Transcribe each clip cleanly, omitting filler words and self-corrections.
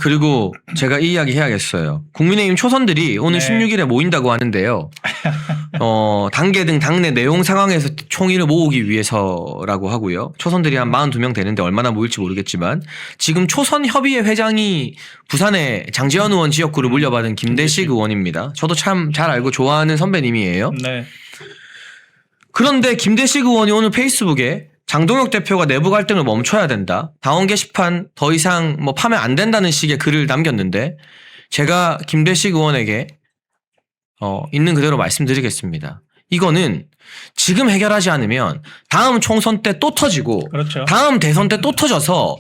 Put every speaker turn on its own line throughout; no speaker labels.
그리고 제가 이 이야기 해야겠어요. 국민의힘 초선들이 오늘
네.
16일에 모인다고 하는데요. 단계 등 당내 내용 상황에서 총의를 모으기 위해서라고 하고요. 초선들이 한 42명 되는데 얼마나 모일지 모르겠지만 지금 초선협의회 회장이 부산의 장제원 의원 지역구를 물려받은 김대식 의원입니다. 저도 참 잘 알고 좋아하는 선배님이에요.
네.
그런데 김대식 의원이 오늘 페이스북에 장동혁 대표가 내부 갈등을 멈춰야 된다. 당원 게시판 더 이상 뭐 파면 안 된다는 식의 글을 남겼는데 제가 김대식 의원에게 있는 그대로 말씀드리겠습니다. 이거는 지금 해결하지 않으면 다음 총선 때 또 터지고
그렇죠.
다음 대선 때 또 터져서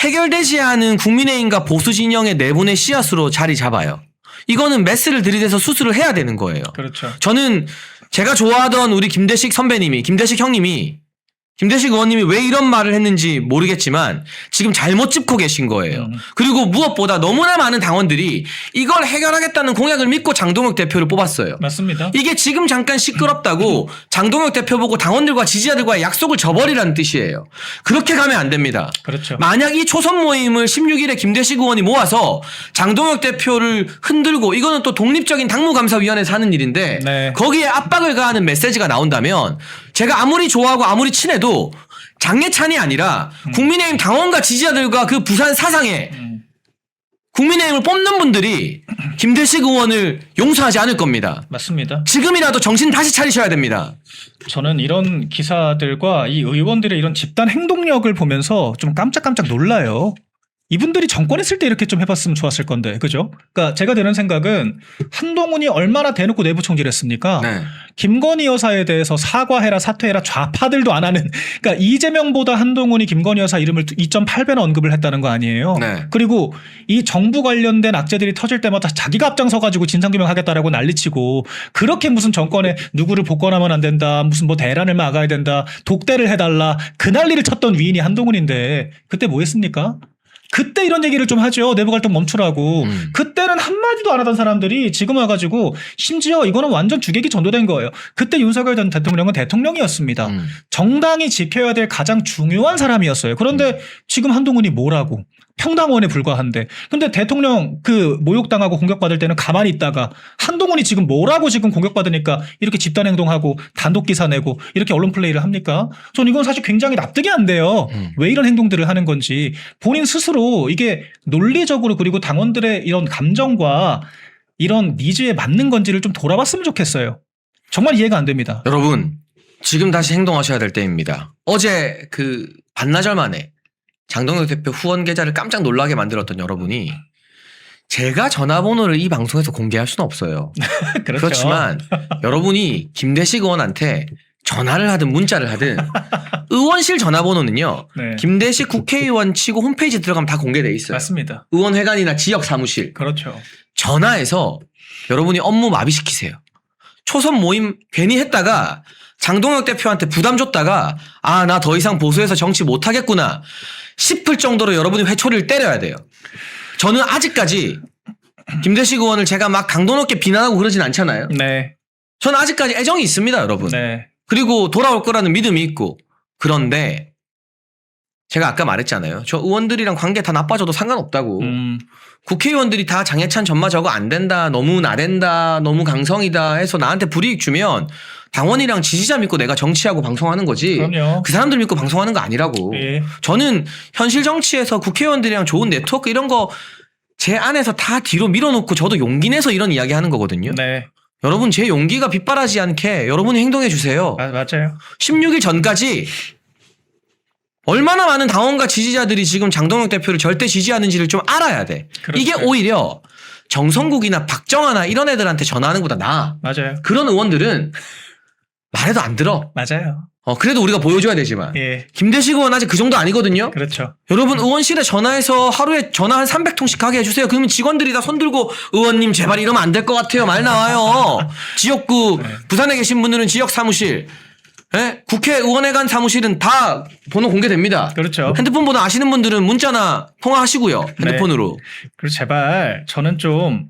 해결되지 않은 국민의힘과 보수 진영의 내분의 씨앗으로 자리 잡아요. 이거는 메스를 들이대서 수술을 해야 되는 거예요.
그렇죠.
저는 제가 좋아하던 우리 김대식 선배님이, 김대식 형님이, 김대식 의원님이 왜 이런 말을 했는지 모르겠지만 지금 잘못 짚고 계신 거예요. 그리고 무엇보다 너무나 많은 당원들이 이걸 해결하겠다는 공약을 믿고 장동혁 대표를 뽑았어요.
맞습니다.
이게 지금 잠깐 시끄럽다고 장동혁 대표 보고 당원들과 지지자들과의 약속을 저버리라는 뜻이에요. 그렇게 가면 안 됩니다.
그렇죠.
만약 이 초선 모임을 16일에 김대식 의원이 모아서 장동혁 대표를 흔들고 이거는 또 독립적인 당무감사위원회에서 하는 일인데
네.
거기에 압박을 가하는 메시지가 나온다면 제가 아무리 좋아하고 아무리 친해도 장례찬이 아니라 국민의힘 당원과 지지자들과 그 부산 사상에 국민의힘을 뽑는 분들이 김대식 의원을 용서하지 않을 겁니다.
맞습니다.
지금이라도 정신 다시 차리셔야 됩니다.
저는 이런 기사들과 이 의원들의 이런 집단 행동력을 보면서 좀 깜짝깜짝 놀라요. 이분들이 정권에 있을 때 이렇게 좀 해봤으면 좋았을 건데, 그죠? 그러니까 제가 드는 생각은 한동훈이 얼마나 대놓고 내부 총질했습니까?
네.
김건희 여사에 대해서 사과해라, 사퇴해라, 좌파들도 안 하는. 그러니까 이재명보다 한동훈이 김건희 여사 이름을 2.8배나 언급을 했다는 거 아니에요?
네.
그리고 이 정부 관련된 악재들이 터질 때마다 자기가 앞장서가지고 진상규명하겠다라고 난리치고 그렇게 무슨 정권에 누구를 복권하면 안 된다, 무슨 뭐 대란을 막아야 된다, 독대를 해달라 그 난리를 쳤던 위인이 한동훈인데 그때 뭐 했습니까? 그때 이런 얘기를 좀 하죠. 내부 갈등 멈추라고. 그때는 한마디도 안 하던 사람들이 지금 와가지고 심지어 이거는 완전 주객이 전도된 거예요. 그때 윤석열 전 대통령은 대통령이었습니다. 정당이 지켜야 될 가장 중요한 사람이었어요. 그런데 지금 한동훈이 뭐라고. 평당원에 불과한데. 근데 대통령 그 모욕당하고 공격받을 때는 가만히 있다가 한동훈이 지금 뭐라고 지금 공격받으니까 이렇게 집단 행동하고 단독 기사 내고 이렇게 언론 플레이를 합니까? 전 이건 사실 굉장히 납득이 안 돼요. 왜 이런 행동들을 하는 건지. 본인 스스로 이게 논리적으로 그리고 당원들의 이런 감정과 이런 니즈에 맞는 건지를 좀 돌아봤으면 좋겠어요. 정말 이해가 안 됩니다.
여러분, 지금 다시 행동하셔야 될 때입니다. 어제 그 반나절 만에 장동혁 대표 후원 계좌를 깜짝 놀라게 만들었던 여러분이 제가 전화번호를 이 방송에서 공개할 수는 없어요.
그렇죠.
그렇지만 여러분이 김대식 의원한테 전화를 하든 문자를 하든 의원실 전화번호는요.
네.
김대식 국회의원 치고 홈페이지 들어가면 다 공개돼 있어요.
맞습니다.
의원회관이나 지역 사무실.
그렇죠.
전화해서 여러분이 업무 마비시키세요. 초선 모임 괜히 했다가 장동혁 대표한테 부담 줬다가 아, 나 더 이상 보수해서 정치 못하겠구나 싶을 정도로 여러분이 회초리를 때려야 돼요. 저는 아직까지 김대식 의원을 제가 막 강도 높게 비난하고 그러진 않잖아요.
네.
저는 아직까지 애정이 있습니다, 여러분.
네.
그리고 돌아올 거라는 믿음이 있고. 그런데 제가 아까 말했잖아요. 저 의원들이랑 관계 다 나빠져도 상관없다고. 국회의원들이 다 장해찬 전마 저거 안 된다, 너무 나댄다, 너무 강성이다 해서 나한테 불이익 주면 당원이랑 지지자 믿고 내가 정치하고 방송하는 거지.
그럼요.
그 사람들 믿고 방송하는 거 아니라고.
예.
저는 현실 정치에서 국회의원들이랑 좋은 네트워크 이런 거 제 안에서 다 뒤로 밀어놓고 저도 용기 내서 이런 이야기 하는 거거든요.
네.
여러분 제 용기가 빗바라지 않게 여러분이 행동해 주세요.
맞아요.
16일 전까지 얼마나 많은 당원과 지지자들이 지금 장동혁 대표를 절대 지지하는지를 좀 알아야 돼.
그렇죠.
이게 오히려 정성국이나 박정아나 이런 애들한테 전화하는 것보다 나아.
맞아요.
그런 의원들은 말해도 안 들어.
맞아요.
그래도 우리가 보여줘야 되지만.
예.
김대식 의원 아직 그 정도 아니거든요.
그렇죠.
여러분 의원실에 전화해서 하루에 전화 한 300통씩 하게 해주세요. 그러면 직원들이 다 손들고 의원님 제발 이러면 안 될 것 같아요. 말 나와요. 지역구
네.
부산에 계신 분들은 지역 사무실. 예? 국회의원회관 사무실은 다 번호 공개됩니다.
그렇죠.
핸드폰 번호 아시는 분들은 문자나 통화하시고요. 핸드폰으로.
그리고 제발 저는 좀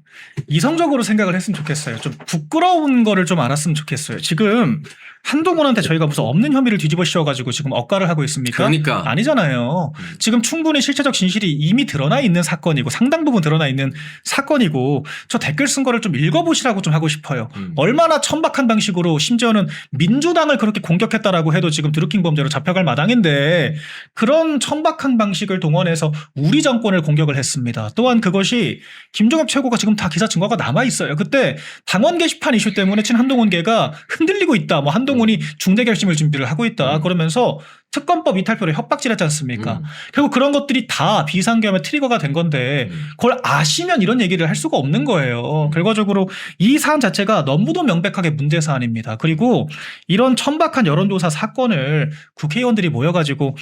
이성적으로 생각을 했으면 좋겠어요. 좀 부끄러운 거를 좀 알았으면 좋겠어요. 지금 한동훈한테 저희가 무슨 없는 혐의를 뒤집어 씌워가지고 지금 억가를 하고 있습니까?
그러니까.
아니잖아요. 지금 충분히 실체적 진실이 이미 드러나 있는 사건이고 상당 부분 드러나 있는 사건이고 저 댓글 쓴 거를 좀 읽어보시라고 좀 하고 싶어요. 얼마나 천박한 방식으로 심지어는 민주당을 그렇게 공격했다라고 해도 지금 드루킹 범죄로 잡혀갈 마당인데 그런 천박한 방식을 동원해서 우리 정권을 공격을 했습니다. 또한 그것이 김종혁 최고가 지금 다 기사 증거가 남아 있어요. 그때 당원 게시판 이슈 때문에 친 한동훈계가 흔들리고 있다. 뭐 한동훈이 중대 결심을 준비를 하고 있다. 그러면서 특검법 이탈표를 협박질했지 않습니까? 결국 그런 것들이 다 비상계엄의 트리거가 된 건데 그걸 아시면 이런 얘기를 할 수가 없는 거예요. 결과적으로 이 사안 자체가 너무도 명백하게 문제 사안입니다. 그리고 이런 천박한 여론조사 사건을 국회의원들이 모여가지고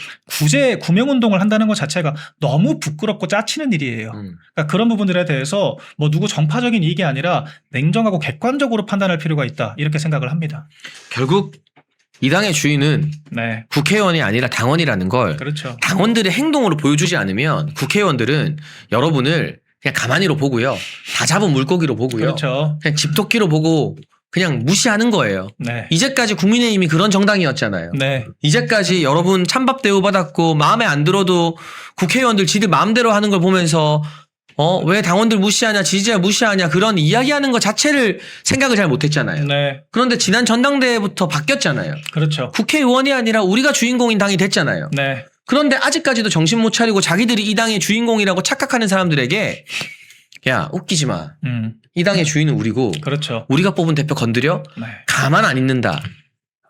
구명운동을 한다는 것 자체가 너무 부끄럽고 짜치는 일이에요. 그러니까 그런 부분들에 대해서 뭐 누구 정파적인 이익이 아니라 냉정하고 객관적으로 판단할 필요가 있다. 이렇게 생각을 합니다.
결국 이 당의 주인은
네.
국회의원이 아니라 당원이라는 걸
그렇죠.
당원들의 행동으로 보여주지 않으면 국회의원들은 여러분을 그냥 가만히로 보고요. 다 잡은 물고기로 보고요.
그렇죠.
그냥 집토끼로 보고 그냥 무시하는 거예요.
네.
이제까지 국민의힘이 그런 정당이었잖아요.
네.
이제까지 여러분 찬밥 대우받았고 마음에 안 들어도 국회의원들 지들 마음대로 하는 걸 보면서 왜 당원들 무시하냐 지지자 무시하냐 그런 이야기하는 것 자체를 생각을 잘 못했잖아요.
네.
그런데 지난 전당대회부터 바뀌었잖아요.
그렇죠.
국회의원이 아니라 우리가 주인공인 당이 됐잖아요.
네.
그런데 아직까지도 정신 못 차리고 자기들이 이 당의 주인공이라고 착각하는 사람들에게 야 웃기지 마. 이 당의 주인은 우리고
그렇죠.
우리가 뽑은 대표 건드려?
네.
가만 안 있는다.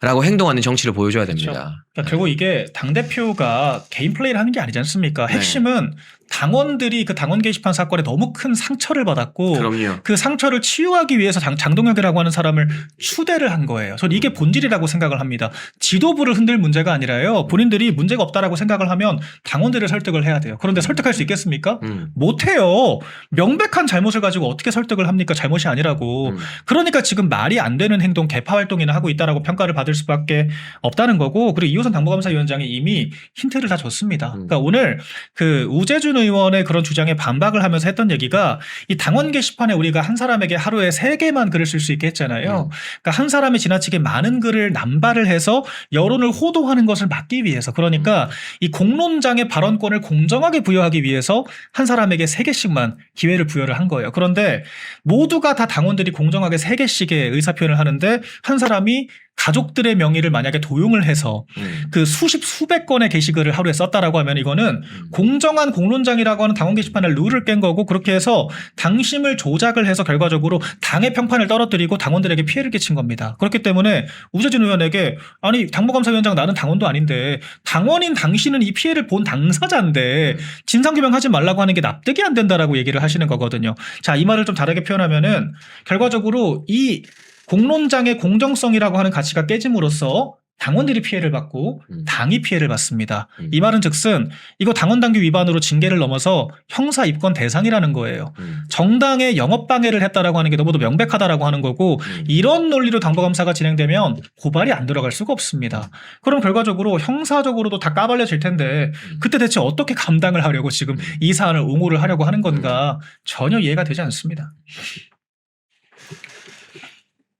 라고 행동하는 정치를 보여줘야 됩니다.
그렇죠. 그러니까 결국 이게 당대표가 개인 플레이를 하는 게 아니지 않습니까? 핵심은 당원들이 그 당원 게시판 사건에 너무 큰 상처를 받았고
그럼요.
그 상처를 치유하기 위해서 장동혁이라고 하는 사람을 추대를 한 거예요. 저는 이게 본질이라고 생각을 합니다. 지도부를 흔들 문제가 아니라요. 본인들이 문제가 없다라고 생각을 하면 당원들을 설득을 해야 돼요. 그런데 설득할 수 있겠습니까? 못해요. 명백한 잘못을 가지고 어떻게 설득을 합니까? 잘못이 아니라고. 그러니까 지금 말이 안 되는 행동, 개파 활동이나 하고 있다라고 평가를 받을 수밖에 없다는 거고 그리고 이호선 당무감사위원장이 이미 힌트를 다 줬습니다. 그러니까 오늘 그 우재준 의원의 그런 주장에 반박을 하면서 했던 얘기가 이 당원 게시판에 우리가 한 사람에게 하루에 3개만 글을 쓸 수 있게 했잖아요. 그러니까 한 사람이 지나치게 많은 글을 남발을 해서 여론을 호도하는 것을 막기 위해서 그러니까 이 공론장의 발언권을 공정하게 부여하기 위해서 한 사람에게 3개씩만 기회를 부여를 한 거예요. 그런데 모두가 다 당원들이 공정하게 3개씩의 의사표현을 하는데 한 사람이 가족들의 명의를 만약에 도용을 해서 그 수백 건의 게시글을 하루에 썼다라고 하면 이거는 공정한 공론장이라고 하는 당원 게시판의 룰을 깬 거고 그렇게 해서 당심을 조작을 해서 결과적으로 당의 평판을 떨어뜨리고 당원들에게 피해를 끼친 겁니다. 그렇기 때문에 우재준 의원에게 아니 당무감사위원장 나는 당원도 아닌데 당원인 당신은 이 피해를 본 당사자인데 진상규명하지 말라고 하는 게 납득이 안 된다라고 얘기를 하시는 거거든요. 자, 이 말을 좀 다르게 표현하면은 결과적으로 이 공론장의 공정성이라고 하는 가치가 깨짐으로써 당원들이 피해를 받고 당이 피해를 받습니다. 이 말은 즉슨 이거 당원당규 위반으로 징계를 넘어서 형사 입건 대상이라는 거예요. 정당의 영업방해를 했다라고 하는 게 너무도 명백하다라고 하는 거고 이런 논리로 당부감사가 진행되면 고발이 안 들어갈 수가 없습니다. 그럼 결과적으로 형사적으로도 다 까발려질 텐데 그때 대체 어떻게 감당을 하려고 지금 이 사안을 옹호를 하려고 하는 건가 전혀 이해가 되지 않습니다.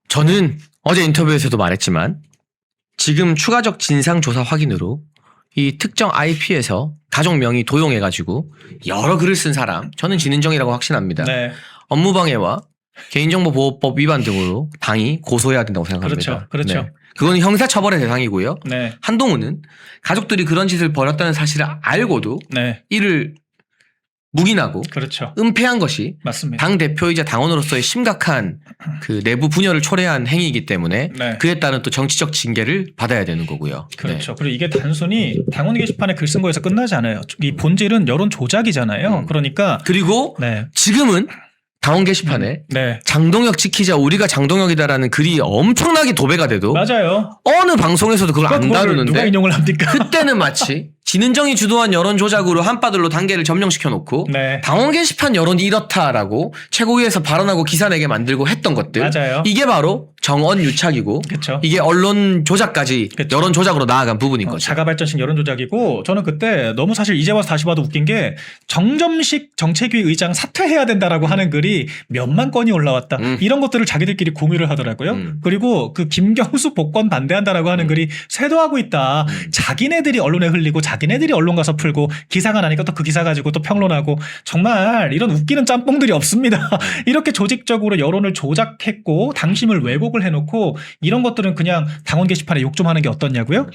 저는 어제 인터뷰에서도 말했지만 지금 추가적 진상조사 확인으로 이 특정 IP에서 가족 명의 도용해가지고 여러 글을 쓴 사람 저는 진은정이라고 확신합니다.
네.
업무방해와 개인정보보호법 위반 등으로 당이 고소해야 된다고 생각합니다.
그렇죠.
네. 그건 형사처벌의 대상이고요.
네.
한동훈은 가족들이 그런 짓을 벌였다는 사실을 알고도
네.
이를 묵인하고
그렇죠.
은폐한 것이
맞습니다.
당 대표이자 당원으로서의 심각한 그 내부 분열을 초래한 행위이기 때문에
네.
그에 따른 또 정치적 징계를 받아야 되는 거고요.
그렇죠. 그리고 이게 단순히 당원 게시판에 글 쓴 거에서 끝나지 않아요. 이 본질은 여론 조작이잖아요. 그러니까
그리고
네.
지금은 당원 게시판에
네.
장동혁 지키자 우리가 장동혁이다라는 글이 엄청나게 도배가 돼도
맞아요.
어느 방송에서도 그걸 안
그거를
다루는데
누가 인용을 합니까?
그때는 마치 진은정이 주도한 여론 조작으로 한바들로 단계를 점령시켜 놓고
네.
당원 게시판 여론이 이렇다라고 최고위에서 발언하고 기사 내게 만들고 했던 것들
맞아요.
이게 바로 정언 유착이고
그쵸.
이게 언론 조작까지
그쵸.
여론 조작으로 나아간 부분인 거죠.
자가 발전식 여론 조작이고 저는 그때 너무 사실 이제 와서 다시 봐도 웃긴 게 정점식 정책위 의장 사퇴해야 된다라고 하는 글이 몇만 건이 올라왔다. 이런 것들을 자기들끼리 공유를 하더라고요. 그리고 그 김경수 복권 반대한다라고 하는 글이 쇄도하고 있다. 자기네들이 언론에 흘리고 자기네들이 언론 가서 풀고 기사가 나니까 또 그 기사 가지고 또 평론하고 정말 이런 웃기는 짬뽕들이 없습니다. 이렇게 조직적으로 여론을 조작했고 당심을 왜곡을 해놓고 이런 것들은 그냥 당원 게시판에 욕 좀 하는 게 어떻냐고요?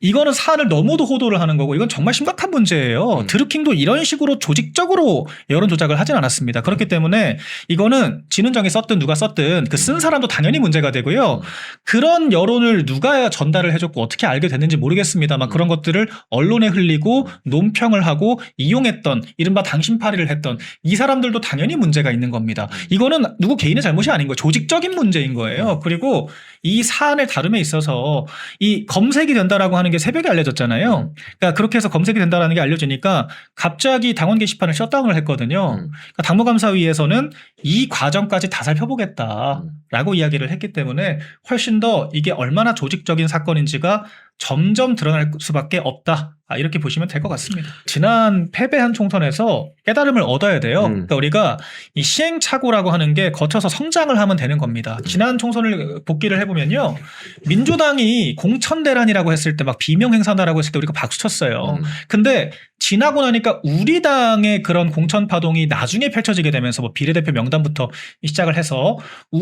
이거는 사안을 너무도 호도를 하는 거고 이건 정말 심각한 문제예요. 드루킹도 이런 식으로 조직적으로 여론 조작을 하진 않았습니다. 그렇기 때문에 이거는 진은정이 썼든 누가 썼든 그 쓴 사람도 당연히 문제가 되고요. 그런 여론을 누가 전달을 해줬고 어떻게 알게 됐는지 모르겠습니다만 그런 것들을 언론에 흘리고 논평을 하고 이용했던 이른바 당신파리를 했던 이 사람들도 당연히 문제가 있는 겁니다. 이거는 누구 개인의 잘못이 아닌 거예요. 조직적인 문제인 거예요. 그리고 이 사안을 다룸에 있어서 이 검색이 된다라고 하는 게 새벽에 알려졌잖아요. 그러니까 그렇게 해서 검색이 된다라는 게 알려지니까 갑자기 당원 게시판을 셧다운을 했거든요. 그러니까 당무감사위에서는 이 과정까지 다 살펴보겠다라고 이야기를 했기 때문에 훨씬 더 이게 얼마나 조직적인 사건인지가 점점 드러날 수밖에 없다. 이렇게 보시면 될 것 같습니다. 지난 패배한 총선에서 깨달음을 얻어야 돼요. 그러니까 우리가 이 시행착오라고 하는 게 거쳐서 성장을 하면 되는 겁니다. 지난 총선을 복기를 해보면요. 민주당이 공천대란이라고 했을 때 막 비명행사다라고 했을 때 우리가 박수 쳤어요. 근데 지나고 나니까 우리 당의 그런 공천 파동이 나중에 펼쳐지게 되면서 뭐 비례대표 명단부터 시작을 해서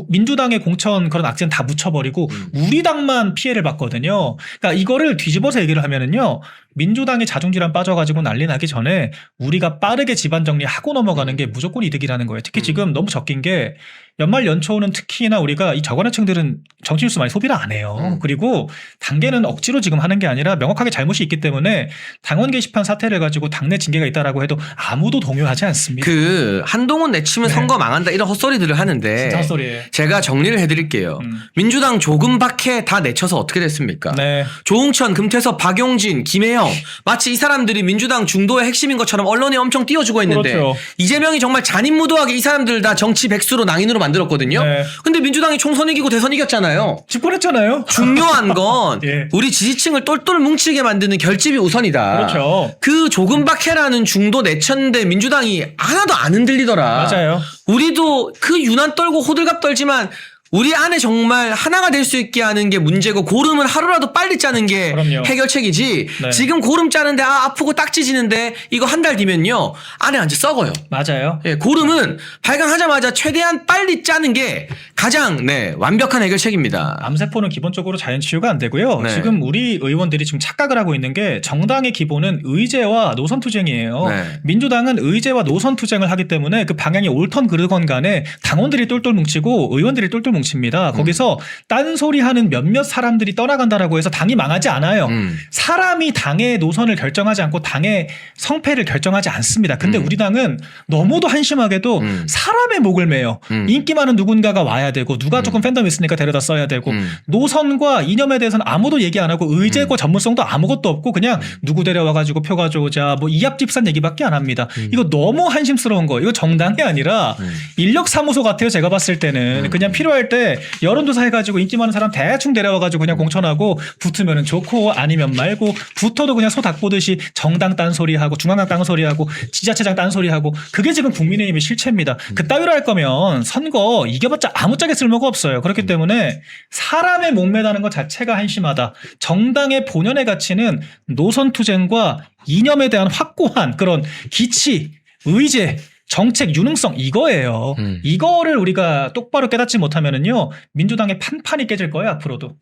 민주당의 공천 그런 악재는 다 묻혀버리고 우리 당만 피해를 봤거든요. 그러니까 이거를 뒤집어서 얘기를 하면은요. 민주당이 자중질환 빠져가지고 난리 나기 전에 우리가 빠르게 집안 정리하고 넘어가는 게 무조건 이득이라는 거예요. 특히 지금 너무 적긴 게 연말 연초는 특히나 우리가 이 저간층들은 정치 뉴스 많이 소비를 안 해요. 그리고 단계는 억지로 지금 하는 게 아니라 명확하게 잘못이 있기 때문에 당원 게시판 사태를 가지고 당내 징계가 있다라고 해도 아무도 동요하지 않습니다.
그 한동훈 내치면
네.
선거 망한다 이런 헛소리들을 하는데
진짜 헛소리예요.
제가 정리를 해드릴게요. 민주당 조금 밖에 다 내쳐서 어떻게 됐습니까?
네.
조응천, 금태섭, 박용진, 김혜영 마치 이 사람들이 민주당 중도의 핵심인 것처럼 언론에 엄청 띄워주고 있는데
그렇죠.
이재명이 정말 잔인무도하게 이 사람들 다 정치 백수로 낭인으로 만들었거든요.
네.
근데 민주당이 총선 이기고 대선 이겼잖아요.
집권했잖아요.
중요한 건
예.
우리 지지층을 똘똘 뭉치게 만드는 결집이 우선이다.
그렇죠.
그 조금 밖에라는 중도 내쳤는데 민주당이 하나도 안 흔들리더라.
맞아요.
우리도 그 유난 떨고 호들갑 떨지만 우리 안에 정말 하나가 될 수 있게 하는 게 문제고 고름은 하루라도 빨리 짜는 게
그럼요.
해결책이지.
네.
지금 고름 짜는데 아프고 딱지지는데 이거 한 달 뒤면요 안에 완전 썩어요.
맞아요.
예, 고름은 발간하자마자 최대한 빨리 짜는 게 가장 완벽한 해결책입니다.
암세포는 기본적으로 자연 치유가 안 되고요.
네.
지금 우리 의원들이 지금 착각을 하고 있는 게 정당의 기본은 의제와 노선 투쟁이에요.
네.
민주당은 의제와 노선 투쟁을 하기 때문에 그 방향이 옳던 그르건 간에 당원들이 똘똘 뭉치고 의원들이 똘똘 뭉칩니다. 거기서 딴소리하는 몇몇 사람들이 떠나간다라고 해서 당이 망하지 않아요. 사람이 당의 노선을 결정하지 않고 당의 성패를 결정하지 않습니다. 근데 우리 당은 너무도 한심하게도 사람의 목을 매요. 인기 많은 누군가가 와야 되고 누가 조금 팬덤 있으니까 데려다 써야 되고 노선과 이념에 대해서는 아무도 얘기 안 하고 의제고 전문성도 아무것도 없고 그냥 누구 데려와가지고 표 가져오자 뭐 이합집산 얘기밖에 안 합니다. 이거 너무 한심스러운 거. 이거 정당이 아니라 인력사무소 같아요. 제가 봤을 때는 그냥 필요할 때 여론조사 해가지고 인기 많은 사람 대충 데려와가지고 그냥 공천하고 붙으면 좋고 아니면 말고 붙어도 그냥 소 닭보듯이 정당 딴소리하고 중앙당 딴소리하고 지자체장 딴소리하고 그게 지금 국민의힘의 실체입니다. 그따위로 할 거면 선거 이겨봤자 아무짝에 쓸모가 없어요. 그렇기 때문에 사람의 목매다는 것 자체가 한심하다. 정당의 본연의 가치는 노선투쟁과 이념에 대한 확고한 그런 기치, 의제 정책 유능성 이거예요. 이거를 우리가 똑바로 깨닫지 못하면은요 민주당의 판판이 깨질 거예요 앞으로도.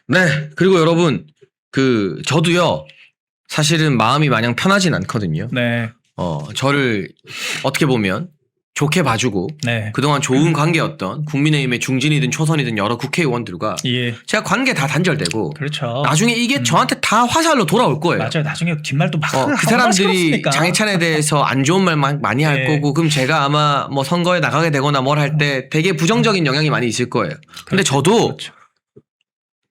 네. 그리고 여러분 저도요 사실은 마음이 마냥 편하진 않거든요.
네,
저를 어떻게 보면 좋게 봐주고
네,
그동안 좋은 관계였던 국민의힘의 중진이든 초선이든 여러 국회의원들과
예,
제가 관계 다 단절되고
그렇죠.
나중에 이게 저한테 다 화살로 돌아올 거예요.
맞아요. 나중에 뒷말도 막
그 사람들이 장해찬에 대해서 안 좋은 말 많이 할
네.
거고 그럼 제가 아마 뭐 선거에 나가게 되거나 뭘 할 때 되게 부정적인 영향이 많이 있을 거예요. 근데 저도
그렇죠.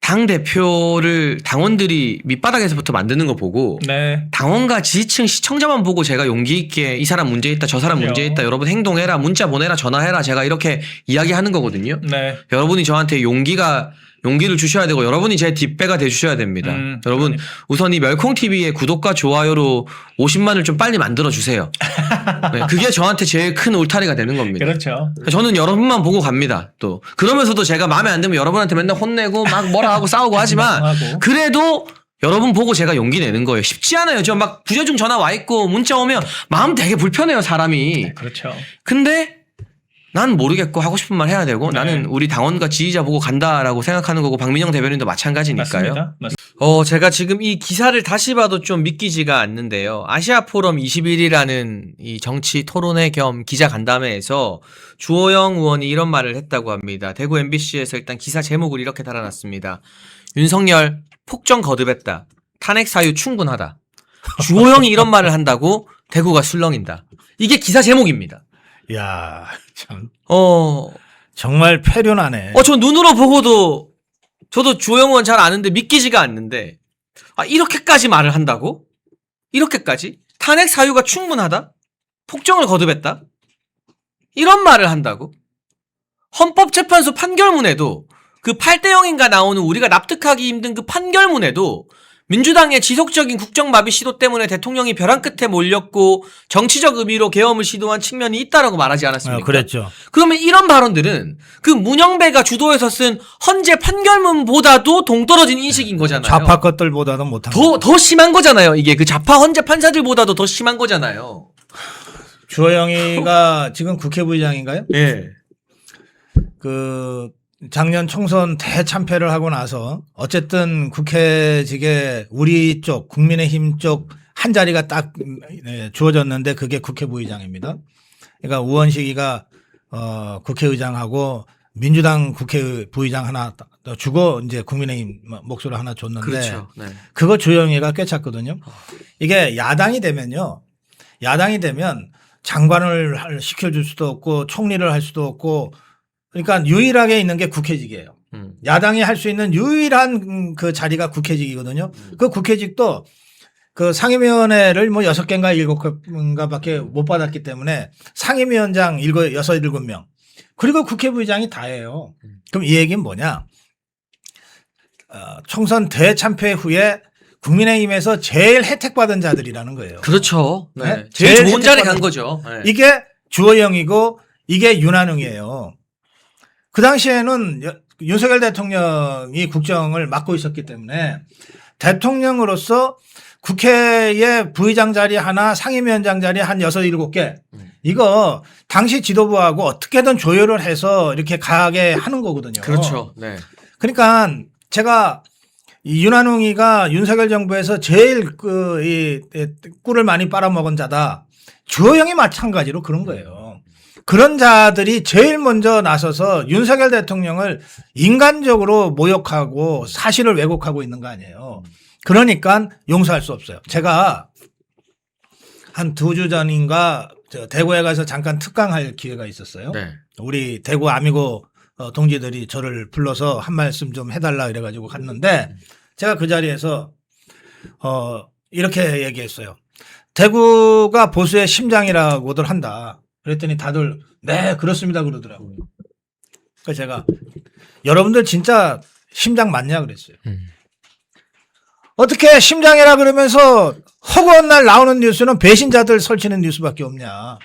당 대표를 당원들이 밑바닥에서부터 만드는 거 보고
네.
당원과 지지층 시청자만 보고 제가 용기 있게 이 사람 문제 있다 저 사람 문제 있다 여러분 행동해라 문자 보내라 전화해라 제가 이렇게 이야기하는 거거든요.
네.
여러분이 저한테 용기를 주셔야 되고 여러분이 제 뒷배가 돼주셔야 됩니다. 여러분 우선 이 멸콩TV의 구독과 좋아요로 50만을 좀 빨리 만들어주세요. 네, 그게 저한테 제일 큰 울타리가 되는 겁니다.
그렇죠.
저는 여러분만 보고 갑니다. 또 그러면서도 제가 마음에 안 들면 여러분한테 맨날 혼내고 막 뭐라 하고 싸우고 하지만
하고.
그래도 여러분 보고 제가 용기 내는 거예요. 쉽지 않아요. 저 막 부재중 전화 와 있고 문자 오면 마음 되게 불편해요 사람이.
그렇죠.
근데 난 모르겠고 하고 싶은 말 해야 되고
네.
나는 우리 당원과 지지자 보고 간다라고 생각하는 거고 박민영 대변인도 마찬가지니까요.
맞습니다.
제가 지금 이 기사를 다시 봐도 좀 믿기지가 않는데요. 아시아 포럼 21이라는 이 정치 토론회 겸 기자 간담회에서 주호영 의원이 이런 말을 했다고 합니다. 대구 MBC에서 일단 기사 제목을 이렇게 달아놨습니다. 윤석열 폭정 거듭했다. 탄핵 사유 충분하다. 주호영이 이런 말을 한다고 대구가 술렁인다. 이게 기사 제목입니다.
야, 참
어,
정말 패륜하네.
저 눈으로 보고도 저도 주호영 의원 잘 아는데 믿기지가 않는데 이렇게까지 말을 한다고? 이렇게까지? 탄핵 사유가 충분하다? 폭정을 거듭했다? 이런 말을 한다고? 헌법재판소 판결문에도 그 8대0인가 나오는 우리가 납득하기 힘든 그 판결문에도 민주당의 지속적인 국정마비 시도 때문에 대통령이 벼랑 끝에 몰렸고 정치적 의미로 계엄을 시도한 측면이 있다라고 말하지 않았습니까?
그랬죠.
그러면 이런 발언들은 그 문영배가 주도해서 쓴 헌재 판결문보다도 동떨어진 인식인 거잖아요.
좌파 것들보다는 못한
더 심한 거잖아요. 이게 그 좌파 헌재 판사들보다도 더 심한 거잖아요.
주호영이가 지금 국회 부의장인가요?
예.
그 작년 총선 대참패를 하고 나서 어쨌든 국회직에 우리 쪽 국민의힘 쪽 한 자리가 딱 주어졌는데 그게 국회 부의장입니다. 그러니까 우원식이가 국회의장하고 민주당 국회 부의장 하나 더 주고 이제 국민의힘 몫으로 하나 줬는데
그렇죠. 네.
그거 주호영이가 꿰찼거든요. 이게 야당이 되면 장관을 시켜줄 수도 없고 총리를 할 수도 없고 그러니까 유일하게 있는 게 국회직이에요. 야당이 할 수 있는 유일한 그 자리가 국회직이거든요. 그 국회직도 그 상임위원회를 뭐 6개인가 7개인가 밖에 못 받았기 때문에 상임위원장 6, 7명. 그리고 국회부의장이 다예요. 그럼 이 얘기는 뭐냐. 총선 대참패 후에 국민의힘에서 제일 혜택받은 자들이라는 거예요.
그렇죠. 네.
네?
제일 좋은 자리
혜택받은
간 거죠. 네.
이게 주호영이고 이게 윤한웅이에요. 그 당시에는 윤석열 대통령이 국정을 맡고 있었기 때문에 대통령으로서 국회의 부의장 자리 하나 상임위원장 자리 한 6, 7개 이거 당시 지도부하고 어떻게든 조율을 해서 이렇게 가게 하는 거거든요.
그렇죠. 네.
그러니까 제가 이 윤한웅이가 윤석열 정부에서 제일 이 꿀을 많이 빨아먹은 자다. 주호영이 마찬가지로 그런 거예요. 그런 자들이 제일 먼저 나서서 윤석열 대통령을 인간적으로 모욕하고 사실을 왜곡하고 있는 거 아니에요. 그러니까 용서할 수 없어요. 제가 한 2주 전인가 대구에 가서 잠깐 특강할 기회가 있었어요.
네.
우리 대구 아미고 동지들이 저를 불러서 한 말씀 좀 해달라 이래가지고 갔는데 제가 그 자리에서 이렇게 얘기했어요. 대구가 보수의 심장이라고들 한다. 그랬더니 다들 네 그렇습니다 그러더라고요. 그래서 제가 여러분들 진짜 심장 맞냐 그랬어요. 어떻게 심장이라 그러면서 허구한 날 나오는 뉴스는 배신자들 설치는 뉴스밖에 없냐.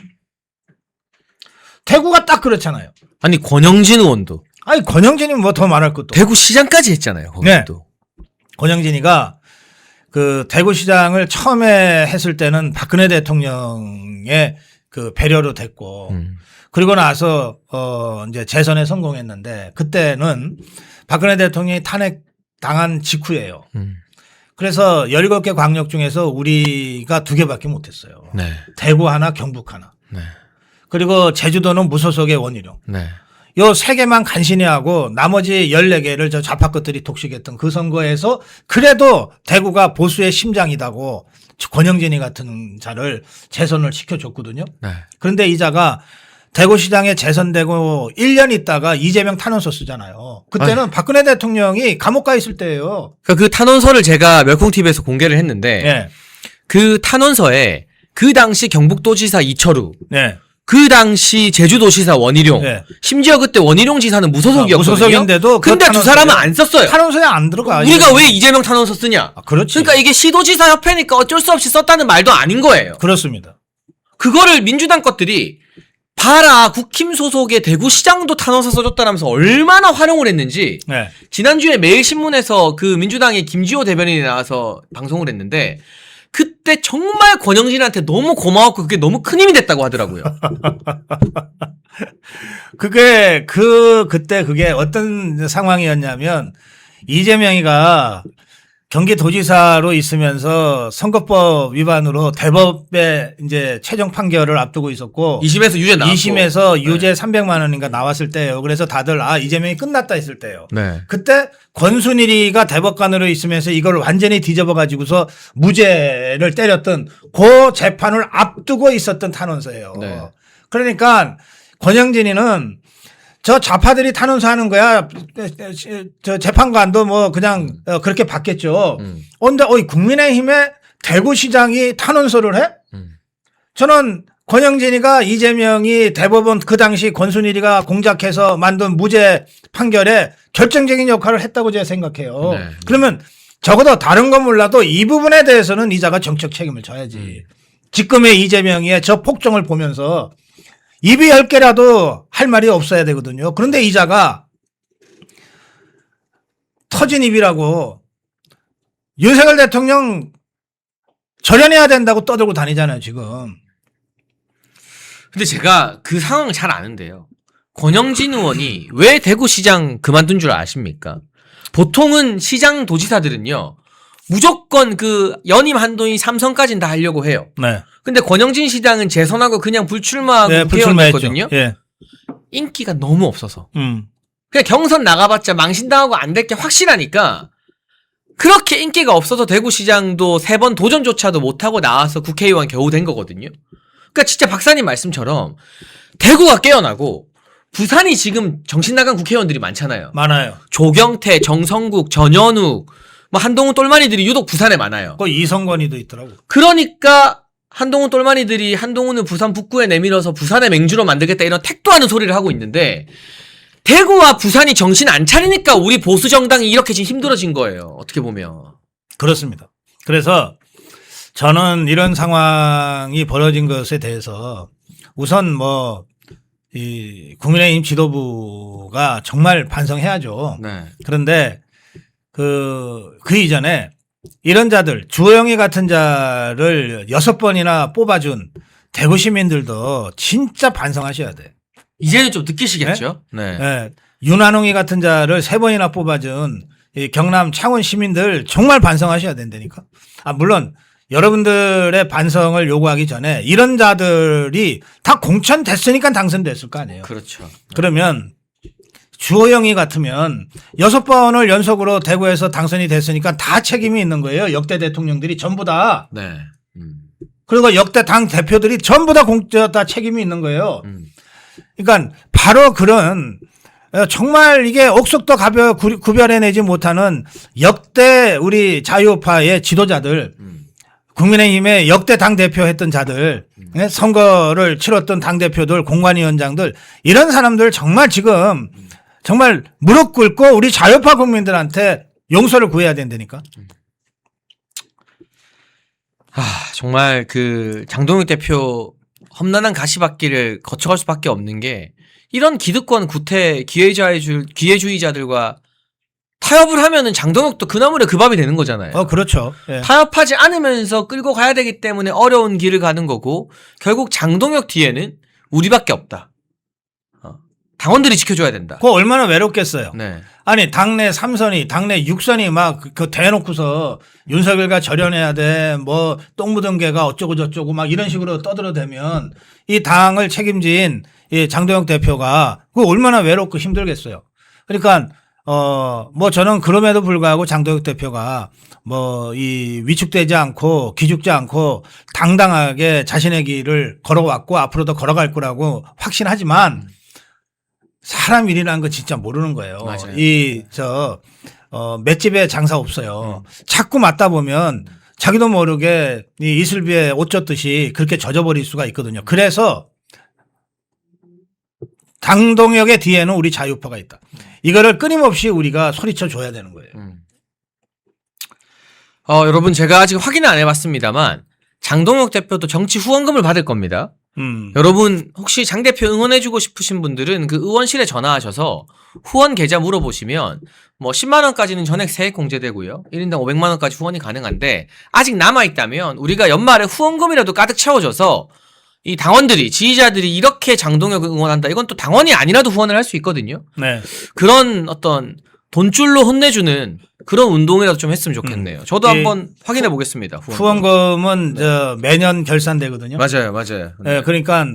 대구가 딱 그렇잖아요.
아니 권영진 의원도
아니 권영진이 뭐 더 말할 것도.
대구 시장까지 했잖아요. 거기도.
네. 권영진이가 그 대구시장을 처음에 했을 때는 박근혜 대통령의 그 배려로 됐고 그리고 나서 이제 재선에 성공했는데 그때는 박근혜 대통령이 탄핵 당한 직후예요. 그래서 17개 광역 중에서 우리가 2개밖에 못했어요.
네.
대구 하나, 경북 하나.
네.
그리고 제주도는 무소속의 원희룡.
네.
요 3개만 간신히 하고 나머지 14개를 저 좌파 것들이 독식했던 그 선거에서 그래도 대구가 보수의 심장이다고 권영진이 같은 자를 재선을 시켜줬거든요.
네.
그런데 이 자가 대구시장에 재선되고 1년 있다가 이재명 탄원서 쓰잖아요. 그때는 박근혜 대통령이 감옥 가 있을 때예요.
그러니까 그 탄원서를 제가 멸콩TV에서 공개를 했는데
예.
그 탄원서에 그 당시 경북도지사 이철우,
네.
그 당시 제주도지사 원희룡,
네.
심지어 그때 원희룡 지사는 무소속이었거든요.
무소속인데도 그
근데 두 사람은 안 썼어요.
탄원서에 안 들어가.
우리가 왜 이재명 탄원서 쓰냐?
그렇지.
그러니까 이게 시도지사 협회니까 어쩔 수 없이 썼다는 말도 아닌 거예요.
그렇습니다.
그거를 민주당 것들이 봐라 국힘 소속의 대구시장도 탄원서 써줬다면서 얼마나 활용을 했는지
네.
지난주에 매일신문에서 그 민주당의 김지호 대변인이 나와서 방송을 했는데 그때 정말 권영진한테 너무 고마웠고 그게 너무 큰 힘이 됐다고 하더라고요.
그때 그게 어떤 상황이었냐면 이재명이가 경기도지사로 있으면서 선거법 위반으로 대법에 이제 최종 판결을 앞두고 있었고
2심에서 유죄 나왔고
2심에서 유죄 300만 원인가 나왔을 때예요. 그래서 다들 이재명이 끝났다 했을 때예요.
네.
그때 권순일이가 대법관으로 있으면서 이걸 완전히 뒤집어 가지고서 무죄를 때렸던 그 재판을 앞두고 있었던 탄원서예요.
네.
그러니까 권영진이는 저 좌파들이 탄원서 하는 거야. 저 재판관도 뭐 그냥 그렇게 받겠죠. 근데 국민의힘의 대구시장이 탄원서를 해? 저는 권영진이가 이재명이 대법원 그 당시 권순일이가 공작해서 만든 무죄 판결에 결정적인 역할을 했다고 제가 생각해요.
네.
그러면 적어도 다른 건 몰라도 이 부분에 대해서는 이자가 정책 책임을 져야지. 지금의 이재명의 저 폭정을 보면서 입이 10개라도 할 말이 없어야 되거든요. 그런데 이자가 터진 입이라고 윤석열 대통령 절연해야 된다고 떠들고 다니잖아요, 지금.
근데 제가 그 상황을 잘 아는데요. 권영진 의원이 왜 대구시장 그만둔 줄 아십니까? 보통은 시장 도지사들은요. 무조건 그 연임 한동희 삼선까지는 다 하려고 해요.
네.
근데 권영진 시장은 재선하고 그냥 불출마하고
네,
국회의원이었거든요.
예.
인기가 너무 없어서.
음.
그냥 경선 나가봤자 망신당하고 안 될 게 확실하니까 그렇게 인기가 없어서 대구시장도 3번 도전조차도 못하고 나와서 국회의원 겨우 된 거거든요. 그러니까 진짜 박사님 말씀처럼 대구가 깨어나고 부산이 지금 정신 나간 국회의원들이 많잖아요.
많아요.
조경태, 정성국, 전현욱, 뭐 한동훈 똘마니들이 유독 부산에 많아요.
그 이성건이도 있더라고.
그러니까 한동훈 똘마니들이 한동훈을 부산 북구에 내밀어서 부산의 맹주로 만들겠다 이런 택도하는 소리를 하고 있는데 대구와 부산이 정신 안 차리니까 우리 보수 정당이 이렇게 지금 힘들어진 거예요. 어떻게 보면.
그렇습니다. 그래서 저는 이런 상황이 벌어진 것에 대해서 우선 이 국민의힘 지도부가 정말 반성해야죠.
네.
그런데 그 이전에 이런 자들, 주호영이 같은 자를 6번이나 뽑아준 대구 시민들도 진짜 반성하셔야 돼.
이제는 좀 느끼시겠죠? 네.
예. 윤한홍이 같은 자를 3번이나 뽑아준 이 경남 창원 시민들 정말 반성하셔야 된다니까. 물론 여러분들의 반성을 요구하기 전에 이런 자들이 다 공천됐으니까 당선됐을 거 아니에요.
그렇죠.
그러면 주호영이 같으면 6번을 연속으로 대구에서 당선이 됐으니까 다 책임이 있는 거예요. 역대 대통령들이 전부 다.
네.
그리고 역대 당 대표들이 전부 다 책임이 있는 거예요. 그러니까 바로 그런 정말 이게 옥석도 구별해내지 못하는 역대 우리 자유파의 지도자들, 국민의힘의 역대 당대표 했던 자들, 선거를 치렀던 당대표들, 공관위원장들, 이런 사람들 정말 지금 정말 무릎 꿇고 우리 자유파 국민들한테 용서를 구해야 된다니까.
정말 그 장동혁 대표 험난한 가시밭길을 거쳐갈 수밖에 없는 게 이런 기득권 구태 기회주의자들과 타협을 하면은 장동혁도 그 나물에 그 밥이 되는 거잖아요.
그렇죠. 예.
타협하지 않으면서 끌고 가야 되기 때문에 어려운 길을 가는 거고 결국 장동혁 뒤에는 우리밖에 없다. 당원들이 지켜줘야 된다.
그거 얼마나 외롭겠어요.
네.
아니 당내 3선이 당내 6선이 막 그 대놓고서 윤석열과 절연해야 돼. 뭐 똥 묻은 개가 어쩌고 저쩌고 막 이런 식으로 떠들어대면 이 당을 책임진 이 장동혁 대표가 그거 얼마나 외롭고 힘들겠어요. 그러니까 뭐 저는 그럼에도 불구하고 장도혁 대표가 뭐 이 위축되지 않고 기죽지 않고 당당하게 자신의 길을 걸어왔고 앞으로도 걸어갈 거라고 확신하지만 사람 일이라는 거 진짜 모르는 거예요.
맞아요.
맷집에 장사 없어요. 자꾸 맞다 보면 자기도 모르게 이 이슬비에 옷 젖듯이 그렇게 젖어버릴 수가 있거든요. 그래서 장동혁의 뒤에는 우리 자유파가 있다. 이거를 끊임없이 우리가 소리쳐 줘야 되는 거예요.
여러분 제가 아직 확인은 안 해봤습니다만 장동혁 대표도 정치 후원금을 받을 겁니다. 여러분 혹시 장 대표 응원해주고 싶으신 분들은 그 의원실에 전화하셔서 후원 계좌 물어보시면 뭐 10만 원까지는 전액 세액 공제되고요. 1인당 500만 원까지 후원이 가능한데 아직 남아있다면 우리가 연말에 후원금이라도 가득 채워줘서 이 당원들이 지지자들이 이렇게 장동혁을 응원한다. 이건 또 당원이 아니라도 후원을 할 수 있거든요.
네.
그런 어떤 돈줄로 혼내주는 그런 운동이라도 좀 했으면 좋겠네요. 저도 한번 확인해 보겠습니다.
후원금은 매년 결산되거든요.
맞아요, 맞아요.
네, 그러니까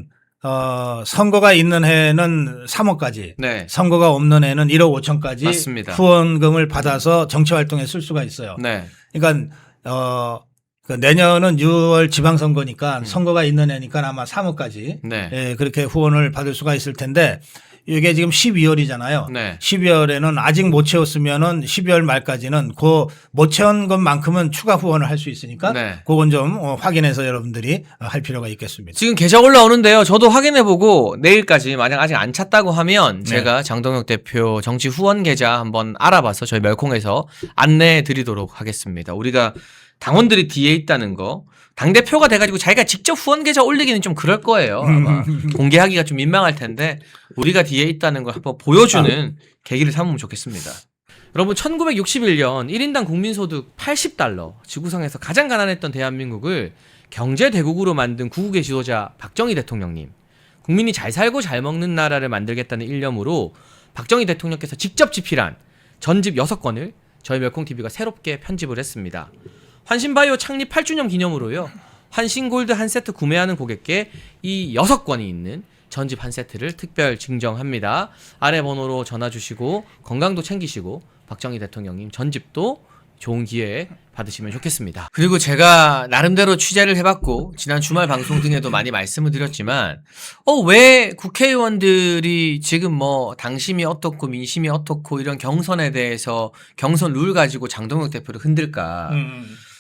선거가 있는 해는 3억까지,
네.
선거가 없는 해는 1억 5천까지
맞습니다.
후원금을 받아서 정치 활동에 쓸 수가 있어요.
네.
그러니까 그 내년은 6월 지방선거니까 선거가 있는 해니까 아마 3억까지
네.
예, 그렇게 후원을 받을 수가 있을 텐데 이게 지금 12월이잖아요.
네.
12월에는 아직 못 채웠으면은 12월 말까지는 그 못 채운 것만큼은 추가 후원을 할 수 있으니까
네.
그건 좀 확인해서 여러분들이 할 필요가 있겠습니다.
지금 계좌 올라오는데요. 저도 확인해보고 내일까지 만약 아직 안 찼다고 하면
네.
제가 장동혁 대표 정치 후원 계좌 한번 알아봐서 저희 멸콩에서 안내해 드리도록 하겠습니다. 우리가 당원들이 뒤에 있다는 거 당대표가 돼가지고 자기가 직접 후원 계좌 올리기는 좀 그럴 거예요. 아마 공개하기가 좀 민망할 텐데 우리가 뒤에 있다는 걸 한번 보여주는 계기를 삼으면 좋겠습니다. 여러분 1961년 1인당 국민소득 80달러 지구상에서 가장 가난했던 대한민국을 경제대국으로 만든 구국의 지도자 박정희 대통령님, 국민이 잘 살고 잘 먹는 나라를 만들겠다는 일념으로 박정희 대통령께서 직접 집필한 전집 6권을 저희 멸콩TV가 새롭게 편집을 했습니다. 환신바이오 창립 8주년 기념으로요. 환신골드 한 세트 구매하는 고객께 이 6권이 있는 전집 한 세트를 특별 증정합니다. 아래 번호로 전화 주시고 건강도 챙기시고 박정희 대통령님 전집도 좋은 기회에 받으시면 좋겠습니다. 그리고 제가 나름대로 취재를 해봤고 지난 주말 방송 등에도 많이 말씀을 드렸지만 왜 국회의원들이 지금 뭐 당심이 어떻고 민심이 어떻고 이런 경선에 대해서 경선 룰 가지고 장동혁 대표를 흔들까.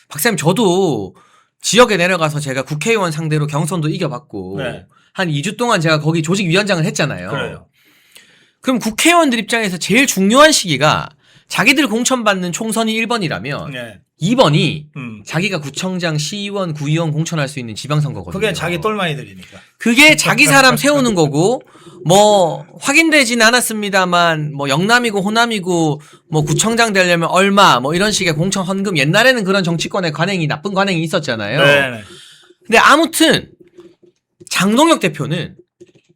박사님 저도 지역에 내려가서 제가 국회의원 상대로 경선도 이겨봤고
네.
한 2주 동안 제가 거기 조직위원장을 했잖아요.
그래요.
그럼 국회의원들 입장에서 제일 중요한 시기가 자기들 공천받는 총선이 1번이라면
네.
2번이 자기가 구청장, 시의원, 구의원 공천할 수 있는 지방선거거든요.
그게 자기 똘마니 들이니까.
그게 자기 사람 세우는 거고 뭐 확인되지는 않았습니다만 뭐 영남이고 호남이고 뭐 구청장 되려면 얼마 뭐 이런 식의 공천 헌금 옛날에는 그런 정치권의 관행이 나쁜 관행이 있었잖아요.
네.
근데 아무튼 장동혁 대표는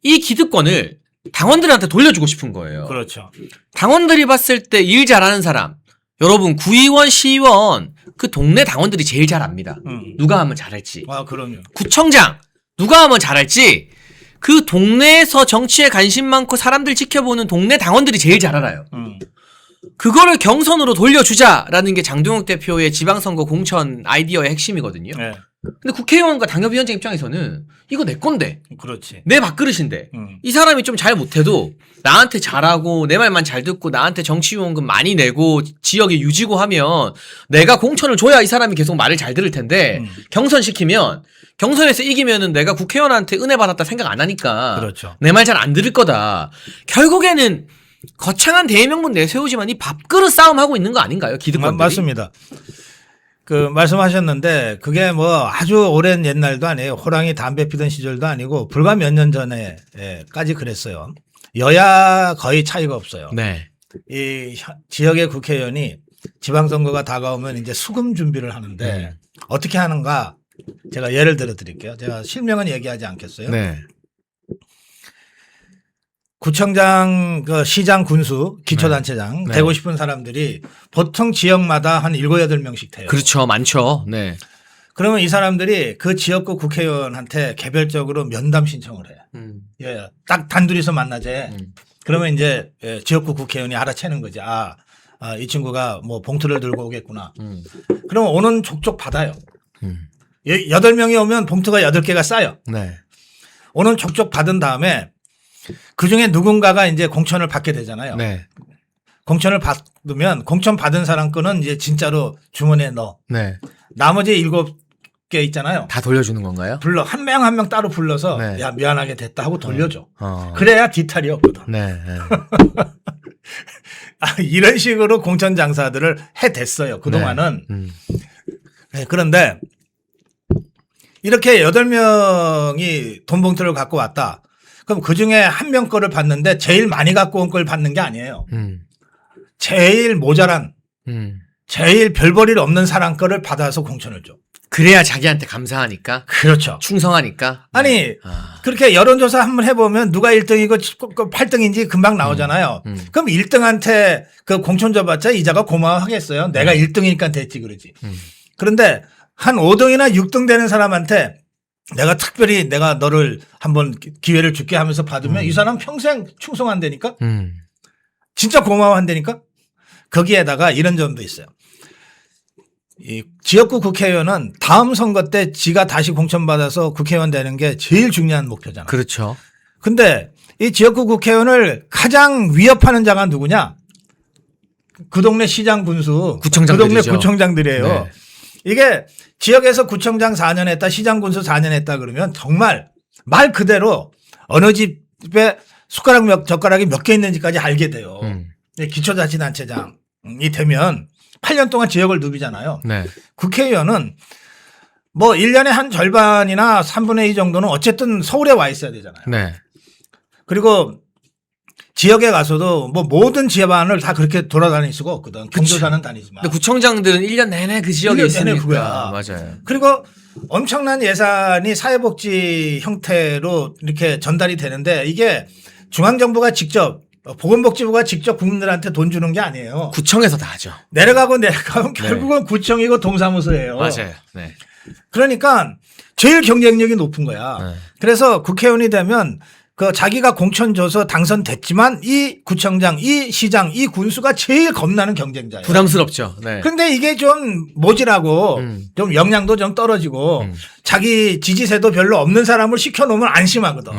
이 기득권을 당원들한테 돌려주고 싶은 거예요.
그렇죠.
당원들이 봤을 때 일 잘하는 사람, 여러분 구의원, 시의원 그 동네 당원들이 제일 잘 압니다. 누가 하면 잘할지.
아, 그럼요.
구청장 누가 하면 잘할지 그 동네에서 정치에 관심 많고 사람들 지켜보는 동네 당원들이 제일 잘 알아요. 그거를 경선으로 돌려주자라는 게 장동혁 대표의 지방선거 공천 아이디어의 핵심이거든요.
네.
근데 국회의원과 당협위원장 입장에서는 이거 내 건데
그렇지.
내 밥그릇인데 이 사람이 좀 잘 못해도 나한테 잘하고 내 말만 잘 듣고 나한테 정치유원금 많이 내고 지역에 유지고 하면 내가 공천을 줘야 이 사람이 계속 말을 잘 들을 텐데 경선시키면 경선에서 이기면은 내가 국회의원한테 은혜 받았다 생각 안 하니까
그렇죠.
내 말 잘 안 들을 거다. 결국에는 거창한 대의명분 내세우지만 이 밥그릇 싸움하고 있는 거 아닌가요? 기득권들이.
맞습니다. 그 말씀하셨는데 그게 뭐 아주 오랜 옛날도 아니에요. 호랑이 담배 피던 시절도 아니고 불과 몇 년 전에까지 그랬어요. 여야 거의 차이가 없어요.
네.
이 지역의 국회의원이 지방선거가 다가오면 이제 수금 준비를 하는데
네.
어떻게 하는가 제가 예를 들어 드릴게요. 제가 실명은 얘기하지 않겠어요.
네.
구청장, 그 시장, 군수, 기초단체장
네.
되고 싶은 사람들이 보통 지역마다 한 7, 8명씩 돼요.
그렇죠. 많죠. 네.
그러면 이 사람들이 그 지역구 국회의원한테 개별적으로 면담 신청을 해요. 예, 딱 단둘이서 만나재. 그러면 이제 지역구 국회의원이 알아채는 거지. 이 친구가 뭐 봉투를 들고 오겠구나. 그러면 오는 족족 받아요. 8명이 오면 봉투가 8개가 쌓여.
네.
오는 족족 받은 다음에 그중에 누군가가 이제 공천을 받게 되잖아요.
네.
공천을 받으면 공천 받은 사람 거는 이제 진짜로 주머니에 넣어.
네.
나머지 7개 있잖아요.
다 돌려주는 건가요?
불러 한 명 한 명 따로 불러서
네.
야 미안하게 됐다 하고 돌려줘.
어.
그래야 뒤탈이 없거든.
네. 네.
이런 식으로 공천 장사들을 해댔어요. 그동안은. 네, 그런데 이렇게 8명이 돈 봉투를 갖고 왔다. 그럼 그중에 한 명 거를 받는데 제일 많이 갖고 온 걸 받는 게 아니에요. 제일 모자란 제일 별 볼 일 없는 사람 거를 받아서 공천을 줘.
그래야 자기한테 감사하니까?
그렇죠.
충성하니까?
아니 그렇게 여론조사 한번 해보면 누가 1등이고 8등인지 금방 나오잖아요. 그럼 1등한테 그 공천 줘봤자 이자가 고마워하겠어요. 내가 1등이니까 됐지 그러지. 그런데 한 5등이나 6등 되는 사람한테 내가 특별히 내가 너를 한번 기회를 줄게 하면서 받으면 이 사람 평생 충성한다니까? 진짜 고마워한다니까? 거기에다가 이런 점도 있어요. 이 지역구 국회의원은 다음 선거 때 지가 다시 공천받아서 국회의원 되는 게 제일 중요한 목표잖아.
그렇죠.
근데 이 지역구 국회의원을 가장 위협하는 자가 누구냐? 그 동네 시장 군수,
구청장들이죠.
그 동네 구청장들이에요.
네.
이게 지역에서 구청장 4년 했다, 시장 군수 4년 했다 그러면 정말 말 그대로 어느 집에 젓가락이 몇 개 있는지까지 알게 돼요. 기초자치단체장이 되면 8년 동안 지역을 누비잖아요.
네.
국회의원은 뭐 1년에 한 절반이나 3분의 2 정도는 어쨌든 서울에 와 있어야 되잖아요.
네.
그리고 지역에 가서도 뭐 모든 지역안을 다 그렇게 돌아다닐 수가 없거든. 경조사는 다니지만.
근데 구청장들은 1년 내내 그 지역에
1년 내내
있으니까.
그거야.
맞아요.
그리고 엄청난 예산이 사회복지 형태로 이렇게 전달이 되는데 이게 중앙정부가 직접 보건복지부가 직접 국민들한테 돈 주는 게 아니에요.
구청에서 다 하죠.
내려가면
네.
결국은 구청이고 동사무소예요.
맞아요. 네.
그러니까 제일 경쟁력이 높은 거야.
네.
그래서 국회의원이 되면 그 자기가 공천 줘서 당선됐지만 이 구청장, 이 시장, 이 군수가 제일 겁나는 경쟁자예요.
부담스럽죠. 네.
근데 이게 좀 모질하고 좀 역량도 좀 떨어지고 자기 지지세도 별로 없는 사람을 시켜놓으면 안심하거든.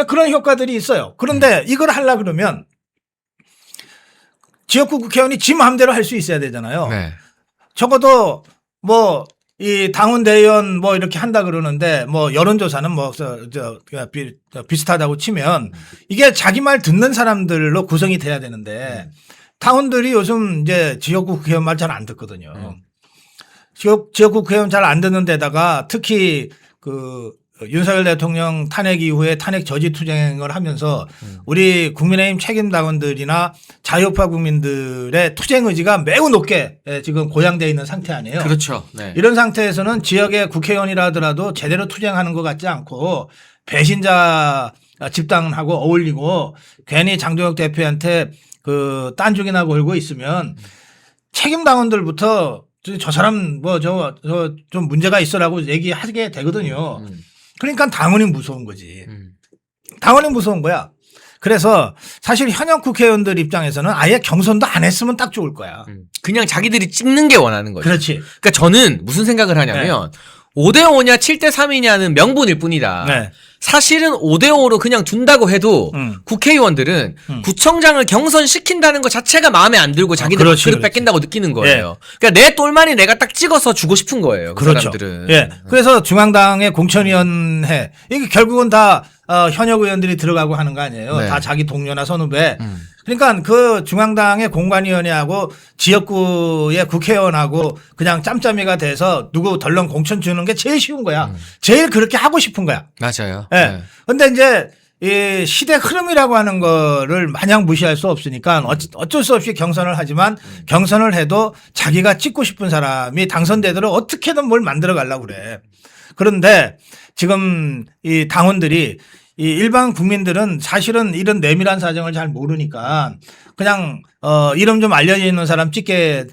그런 효과들이 있어요. 그런데 이걸 하려고 그러면 지역구 국회의원이 지 마음대로 할 수 있어야 되잖아요.
네.
적어도 뭐 이 당원 대의원 뭐 이렇게 한다 그러는데 뭐 여론조사는 뭐 비슷하다고 치면 이게 자기 말 듣는 사람들로 구성이 돼야 되는데 당원들이 요즘 이제 지역구 국회의원 말 잘 안 듣거든요. 지역구 국회의원 잘 안 듣는 데다가 특히 그 윤석열 대통령 탄핵 이후에 탄핵 저지 투쟁을 하면서 우리 국민의힘 책임 당원들이나 자유파 국민들의 투쟁 의지가 매우 높게 지금 고양되어 있는 상태 아니에요.
그렇죠. 네.
이런 상태에서는 지역의 국회의원이라 하더라도 제대로 투쟁하는 것 같지 않고 배신자 집단하고 어울리고 괜히 장동혁 대표한테 그 딴죽이나 걸고 있으면 책임 당원들부터 저 사람 뭐 저 좀 문제가 있어라고 얘기하게 되거든요. 그러니까 당원이 무서운 거지. 당원이 무서운 거야. 그래서 사실 현역 국회의원들 입장에서는 아예 경선도 안 했으면 딱 좋을 거야.
그냥 자기들이 찍는 게 원하는 거죠.
그렇지.
그러니까 저는 무슨 생각을 하냐면 5대5냐 7대3이냐는 명분일 뿐이다.
네.
사실은 5대5로 그냥 둔다고 해도 국회의원들은 구청장을 경선시킨다는 것 자체가 마음에 안 들고 자기들
그렇지,
그릇
그렇지.
뺏긴다고 느끼는 거예요. 그러니까 내 똘마니 내가 딱 찍어서 주고 싶은 거예요. 그
그렇죠.
사람들은.
예. 그래서 중앙당의 공천위원회 이게 결국은 다 현역 의원들이 들어가고 하는 거 아니에요.
네.
다 자기 동료나 선후배. 그러니까 그 중앙당의 공관위원회하고 지역구의 국회의원하고 그냥 짬짬이가 돼서 누구 덜렁 공천 주는 게 제일 쉬운 거야. 제일 그렇게 하고 싶은 거야.
맞아요.
예.
네.
근데 이제 이 시대 흐름이라고 하는 거를 마냥 무시할 수 없으니까 어쩔 수 없이 경선을 하지만 경선을 해도 자기가 찍고 싶은 사람이 당선되도록 어떻게든 뭘 만들어 가려고 그래. 그런데 지금 이 당원들이 이 일반 국민들은 사실은 이런 내밀한 사정을 잘 모르니까 그냥 이름 좀 알려져 있는 사람 찍게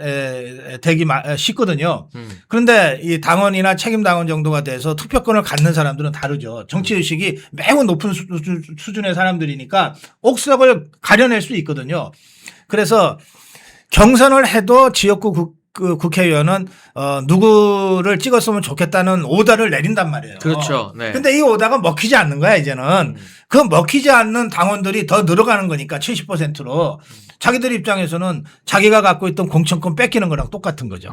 되기 쉽거든요. 그런데 이 당원이나 책임 당원 정도가 돼서 투표권을 갖는 사람들은 다르죠. 정치 의식이 매우 높은 수준의 사람들이니까 옥석을 가려낼 수 있거든요. 그래서 경선을 해도 지역구 국회의원은 누구를 찍었으면 좋겠다는 오더를 내린단 말이에요.
그렇죠. 네.
근데 이 오더가 먹히지 않는 거야, 이제는. 그 먹히지 않는 당원들이 더 늘어가는 거니까 70%로. 자기들 입장에서는 자기가 갖고 있던 공천권 뺏기는 거랑 똑같은 거죠.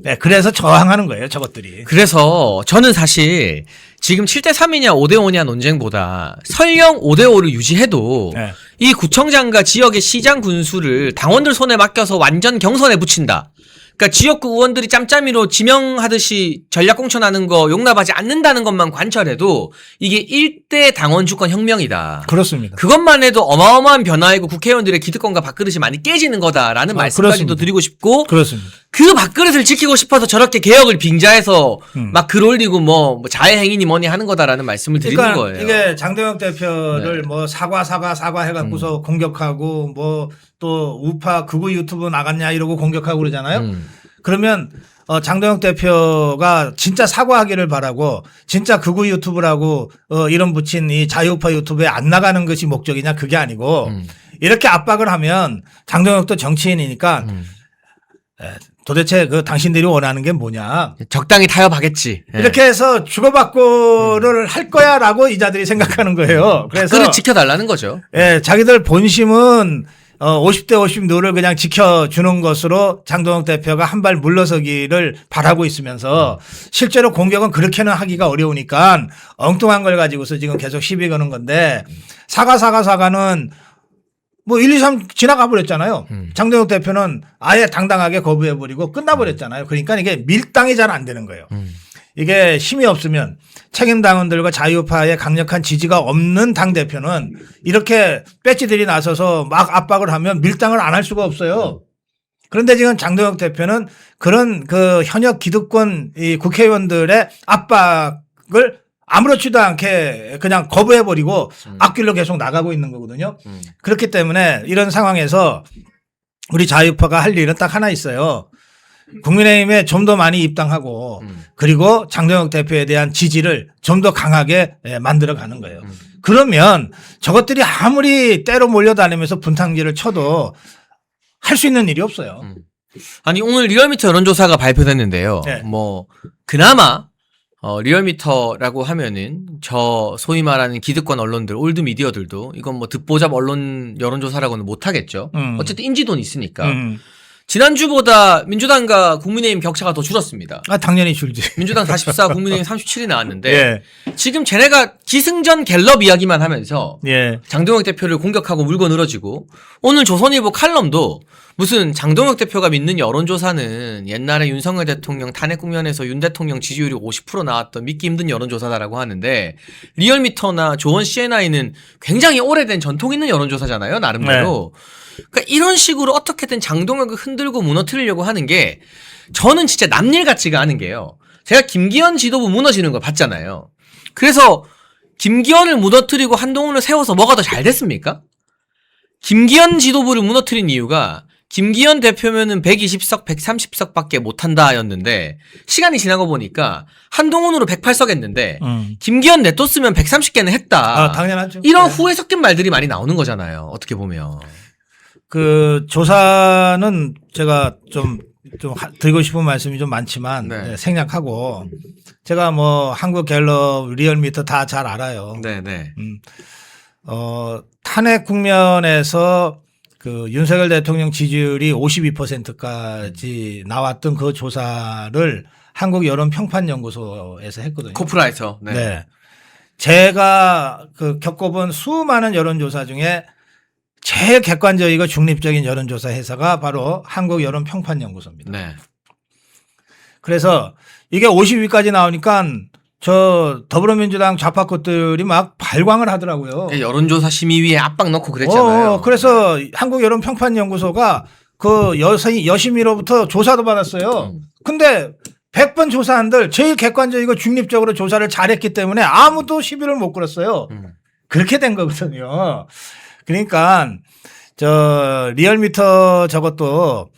네, 그래서 저항하는 거예요, 저것들이.
그래서 저는 사실 지금 7대3이냐 5대5냐 논쟁보다 설령 5대5를 유지해도
네.
이 구청장과 지역의 시장 군수를 당원들 손에 맡겨서 완전 경선에 붙인다. 그러니까 지역구 의원들이 짬짬이로 지명하듯이 전략 공천하는 거 용납하지 않는다는 것만 관철해도 이게 1대 당원 주권 혁명이다.
그렇습니다.
그것만 해도 어마어마한 변화이고 국회의원들의 기득권과 밥그릇이 많이 깨지는 거다라는 말씀까지도
그렇습니다.
드리고 싶고
그렇습니다.
그 밥그릇을 지키고 싶어서 저렇게 개혁을 빙자해서 막 글 올리고 뭐 자해행위니 뭐니 하는 거다라는 말씀을 드리는
그러니까
거예요.
이게 장동혁 대표를
네.
뭐 사과 해갖고서 공격하고 뭐 또 우파 극우 유튜브 나갔냐 이러고 공격하고 그러잖아요. 그러면 장동혁 대표가 진짜 사과하기를 바라고 진짜 극우 유튜브라고 이름 붙인 이 자유우파 유튜브에 안 나가는 것이 목적이냐 그게 아니고 이렇게 압박을 하면 장동혁도 정치인이니까 도대체 그 당신들이 원하는 게 뭐냐.
적당히 타협하겠지. 예.
이렇게 해서 주고받고를 할 거야라고 이자들이 생각하는 거예요. 그래서
밥그릇 지켜달라는 거죠.
예, 자기들 본심은 50대 50 룰을 그냥 지켜주는 것으로 장동혁 대표가 한 발 물러서기를 바라고 있으면서 실제로 공격은 그렇게는 하기가 어려우니까 엉뚱한 걸 가지고서 지금 계속 시비 거는 건데 사과는 뭐 1, 2, 3 지나가 버렸잖아요. 장동혁 대표는 아예 당당하게 거부해버리고 끝나버렸잖아요. 그러니까 이게 밀당이 잘 안 되는 거예요. 이게 힘이 없으면 책임당원들과 자유파의 강력한 지지가 없는 당대표는 이렇게 배지들이 나서서 막 압박을 하면 밀당을 안 할 수가 없어요. 그런데 지금 장동혁 대표는 그런 그 현역 기득권 이 국회의원들의 압박을 아무렇지도 않게 그냥 거부해버리고 앞길로 계속 나가고 있는 거거든요. 그렇기 때문에 이런 상황에서 우리 자유파가 할 일은 딱 하나 있어요. 국민의힘에 좀 더 많이 입당하고 그리고 장동혁 대표에 대한 지지를 좀 더 강하게 만들어가는 거예요. 그러면 저것들이 아무리 때로 몰려다니면서 분탕질을 쳐도 할 수 있는 일이 없어요.
아니 오늘 리얼미터 여론조사가 발표됐는데요.
네.
뭐 그나마 리얼미터라고 하면은 저 소위 말하는 기득권 언론들 올드 미디어들도 이건 뭐 듣보잡 언론 여론조사라고는 못하겠죠. 어쨌든 인지도는 있으니까. 지난주보다 민주당과 국민의힘 격차가 더 줄었습니다.
아, 당연히 줄지.
민주당 44, 국민의힘 37이 나왔는데
예.
지금 쟤네가 기승전 갤럽 이야기만 하면서
예.
장동혁 대표를 공격하고 물고 늘어지고 오늘 조선일보 칼럼도 무슨 장동혁 대표가 믿는 여론조사는 옛날에 윤석열 대통령 탄핵 국면에서 윤 대통령 지지율이 50% 나왔던 믿기 힘든 여론조사다라고 하는데 리얼미터나 조원 CNI는 굉장히 오래된 전통 있는 여론조사잖아요. 나름대로. 그러니까 이런 식으로 어떻게든 장동혁을 흔들고 무너뜨리려고 하는 게 저는 진짜 남일 같지가 않은 게요. 제가 김기현 지도부 무너지는 걸 봤잖아요. 그래서 김기현을 무너뜨리고 한동훈을 세워서 뭐가 더 잘 됐습니까? 김기현 지도부를 무너뜨린 이유가 김기현 대표면은 120석, 130석밖에 못한다였는데 시간이 지나고 보니까 한동훈으로 108석 했는데 김기현 냅뒀으면 130개는 했다.
아, 당연하죠.
이런
네.
후회 섞인 말들이 많이 나오는 거잖아요. 어떻게 보면.
그 조사는 제가 좀 드리고 싶은 말씀이 좀 많지만
네.
네, 생략하고 제가 뭐 한국갤럽 리얼미터 다 잘 알아요.
네네.
탄핵 국면에서 그 윤석열 대통령 지지율이 52%까지 나왔던 그 조사를 한국 여론 평판 연구소에서 했거든요.
코프라에서. 네.
네. 제가 그 겪어본 수많은 여론조사 중에 제일 객관적이고 중립적인 여론조사 회사가 바로 한국 여론 평판 연구소입니다.
네.
그래서 이게 50위까지 나오니까 저 더불어민주당 좌파 것들이 막 발광을 하더라고요.
여론조사 심의위에 압박 넣고 그랬잖아요.
그래서 한국 여론 평판 연구소가 그 여심위로부터 조사도 받았어요. 근데 100번 조사한들 제일 객관적이고 중립적으로 조사를 잘했기 때문에 아무도 시비를 못 걸었어요. 그렇게 된 거거든요. 그러니까 저 리얼미터 저것도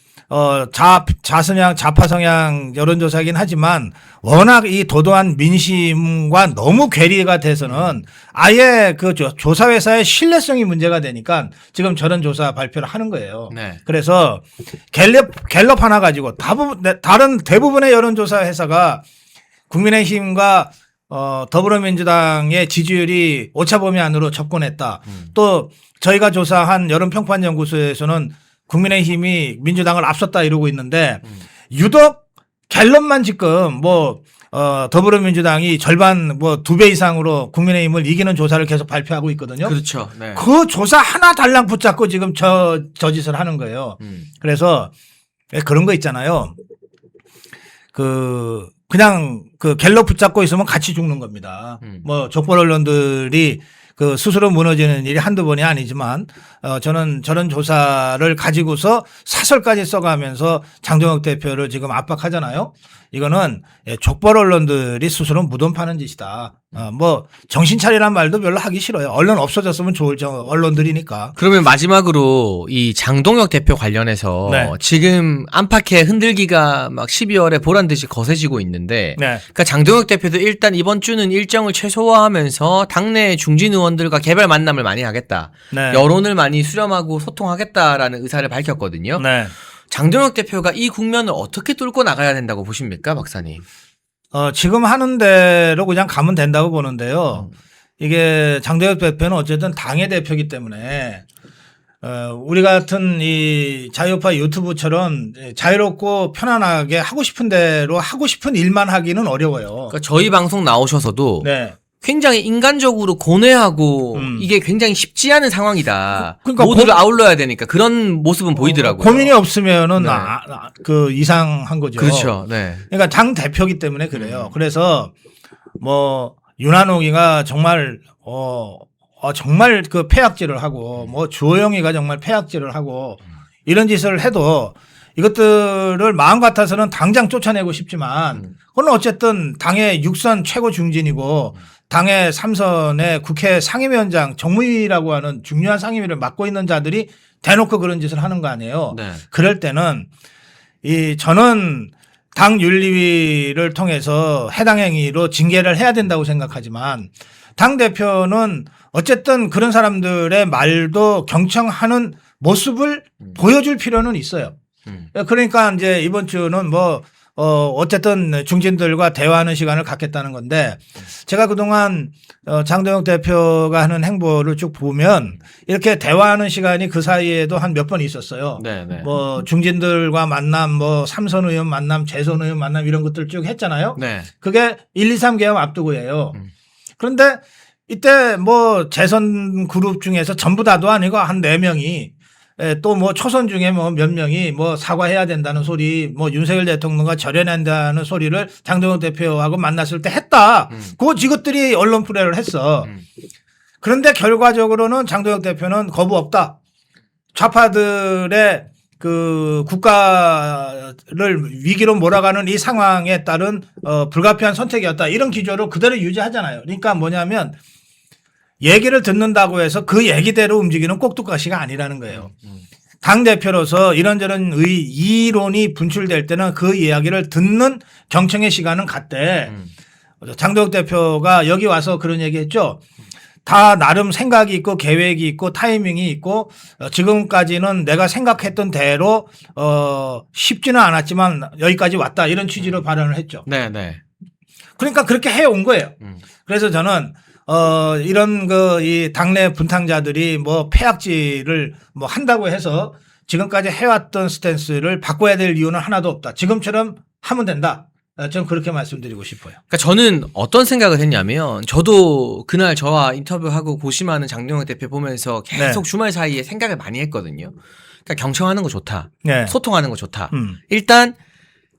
자성향 좌파 성향 여론조사긴 하지만 워낙 이 도도한 민심과 너무 괴리가 돼서는 아예 그 조사회사의 신뢰성이 문제가 되니까 지금 저런 조사 발표를 하는 거예요.
네.
그래서 갤럽 하나 가지고 다른 대부분의 여론조사 회사가 국민의힘과 더불어민주당의 지지율이 오차범위 안으로 접근했다. 또 저희가 조사한 여론평판연구소에서는 국민의힘이 민주당을 앞섰다 이러고 있는데 유독 갤럽만 지금 뭐 더불어민주당이 절반 뭐 2배 이상으로 국민의힘을 이기는 조사를 계속 발표하고 있거든요.
그렇죠. 네.
그 조사 하나 달랑 붙잡고 지금 저 짓을 하는 거예요. 그래서 그런 거 있잖아요. 그냥 그 갤럽 붙잡고 있으면 같이 죽는 겁니다. 뭐 족벌 언론들이 그 스스로 무너지는 일이 한두 번이 아니지만 저는 저런 조사를 가지고서 사설까지 써가면서 장동혁 대표를 지금 압박하잖아요. 이거는 족벌 언론들이 스스로 무덤 파는 짓이다. 뭐 정신 차리란 말도 별로 하기 싫어요. 언론 없어졌으면 좋을 언론들이니까.
그러면 마지막으로 이 장동혁 대표 관련해서
네.
지금 안팎의 흔들기가 막 12월에 보란 듯이 거세지고 있는데
네.
그러니까 장동혁 대표도 일단 이번 주는 일정을 최소화하면서 당내 중진 의원들과 개별 만남을 많이 하겠다.
네.
여론을 많이 수렴하고 소통하겠다라는 의사를 밝혔거든요.
네.
장동혁 대표가 이 국면을 어떻게 뚫고 나가야 된다고 보십니까, 박사님?
지금 하는 대로 그냥 가면 된다고 보는데요. 이게 장동혁 대표는 어쨌든 당의 대표이기 때문에 우리 같은 이 자유파 유튜브처럼 자유롭고 편안하게 하고 싶은 대로 하고 싶은 일만 하기는 어려워요.
그러니까 저희 방송 나오셔서도
네.
굉장히 인간적으로 고뇌하고 이게 굉장히 쉽지 않은 상황이다.
그러니까
모두를 아울러야 되니까 그런 모습은 보이더라고요.
고민이 없으면은
네.
그 이상한 거죠.
그렇죠. 네.
그러니까 당 대표이기 때문에 그래요. 그래서 뭐 윤한홍이가 정말 정말 그 폐악질을 하고 뭐 주호영이가 정말 폐악질을 하고 이런 짓을 해도 이것들을 마음 같아서는 당장 쫓아내고 싶지만 그건 어쨌든 당의 6선 최고 중진이고 당의 3선의 국회 상임위원장 정무위라고 하는 중요한 상임위를 맡고 있는 자들이 대놓고 그런 짓을 하는 거 아니에요.
네.
그럴 때는 저는 당 윤리위를 통해서 해당 행위로 징계를 해야 된다고 생각하지만 당 대표는 어쨌든 그런 사람들의 말도 경청하는 모습을 보여줄 필요는 있어요. 그러니까 이제 이번 주는 뭐 어쨌든 중진들과 대화하는 시간을 갖겠다는 건데 제가 그동안 장동혁 대표가 하는 행보를 쭉 보면 이렇게 대화하는 시간이 그 사이에도 한 몇 번 있었어요.
네, 네.
뭐 중진들과 만남, 뭐 삼선 의원 만남, 재선 의원 만남 이런 것들 쭉 했잖아요.
네.
그게 1, 2, 3개월 앞두고예요. 그런데 이때 뭐 재선 그룹 중에서 전부 다도 아니고 한 4명이 또 뭐 초선 중에 뭐 몇 명이 뭐 사과해야 된다는 소리, 뭐 윤석열 대통령과 절연한다는 소리를 장동혁 대표하고 만났을 때 했다. 그 이것들이 언론 플레이를 했어. 그런데 결과적으로는 장동혁 대표는 거부 없다. 좌파들의 그 국가를 위기로 몰아가는 이 상황에 따른 불가피한 선택이었다. 이런 기조를 그대로 유지하잖아요. 그러니까 뭐냐면 얘기를 듣는다고 해서 그 얘기대로 움직이는 꼭두가시가 아니라는 거예요. 당대표로서 이런저런 이론이 분출될 때는 그 이야기를 듣는 경청의 시간은 갖되 장동혁 대표가 여기 와서 그런 얘기 했죠. 다 나름 생각이 있고 계획이 있고 타이밍이 있고 지금까지는 내가 생각했던 대로 쉽지는 않았지만 여기까지 왔다 이런 취지로 발언을 했죠.
네, 네.
그러니까 그렇게 해온 거예요. 그래서 저는 이런 이 당내 분탕자들이 뭐 폐악질을 뭐 한다고 해서 지금까지 해왔던 스탠스를 바꿔야 될 이유는 하나도 없다. 지금처럼 하면 된다. 저는 그렇게 말씀드리고 싶어요.
그러니까 저는 어떤 생각을 했냐면 저도 그날 저와 인터뷰하고 고심하는 장동혁 대표 보면서 계속
네.
주말 사이에 생각을 많이 했거든요. 그러니까 경청하는 거 좋다.
네.
소통하는 거 좋다. 일단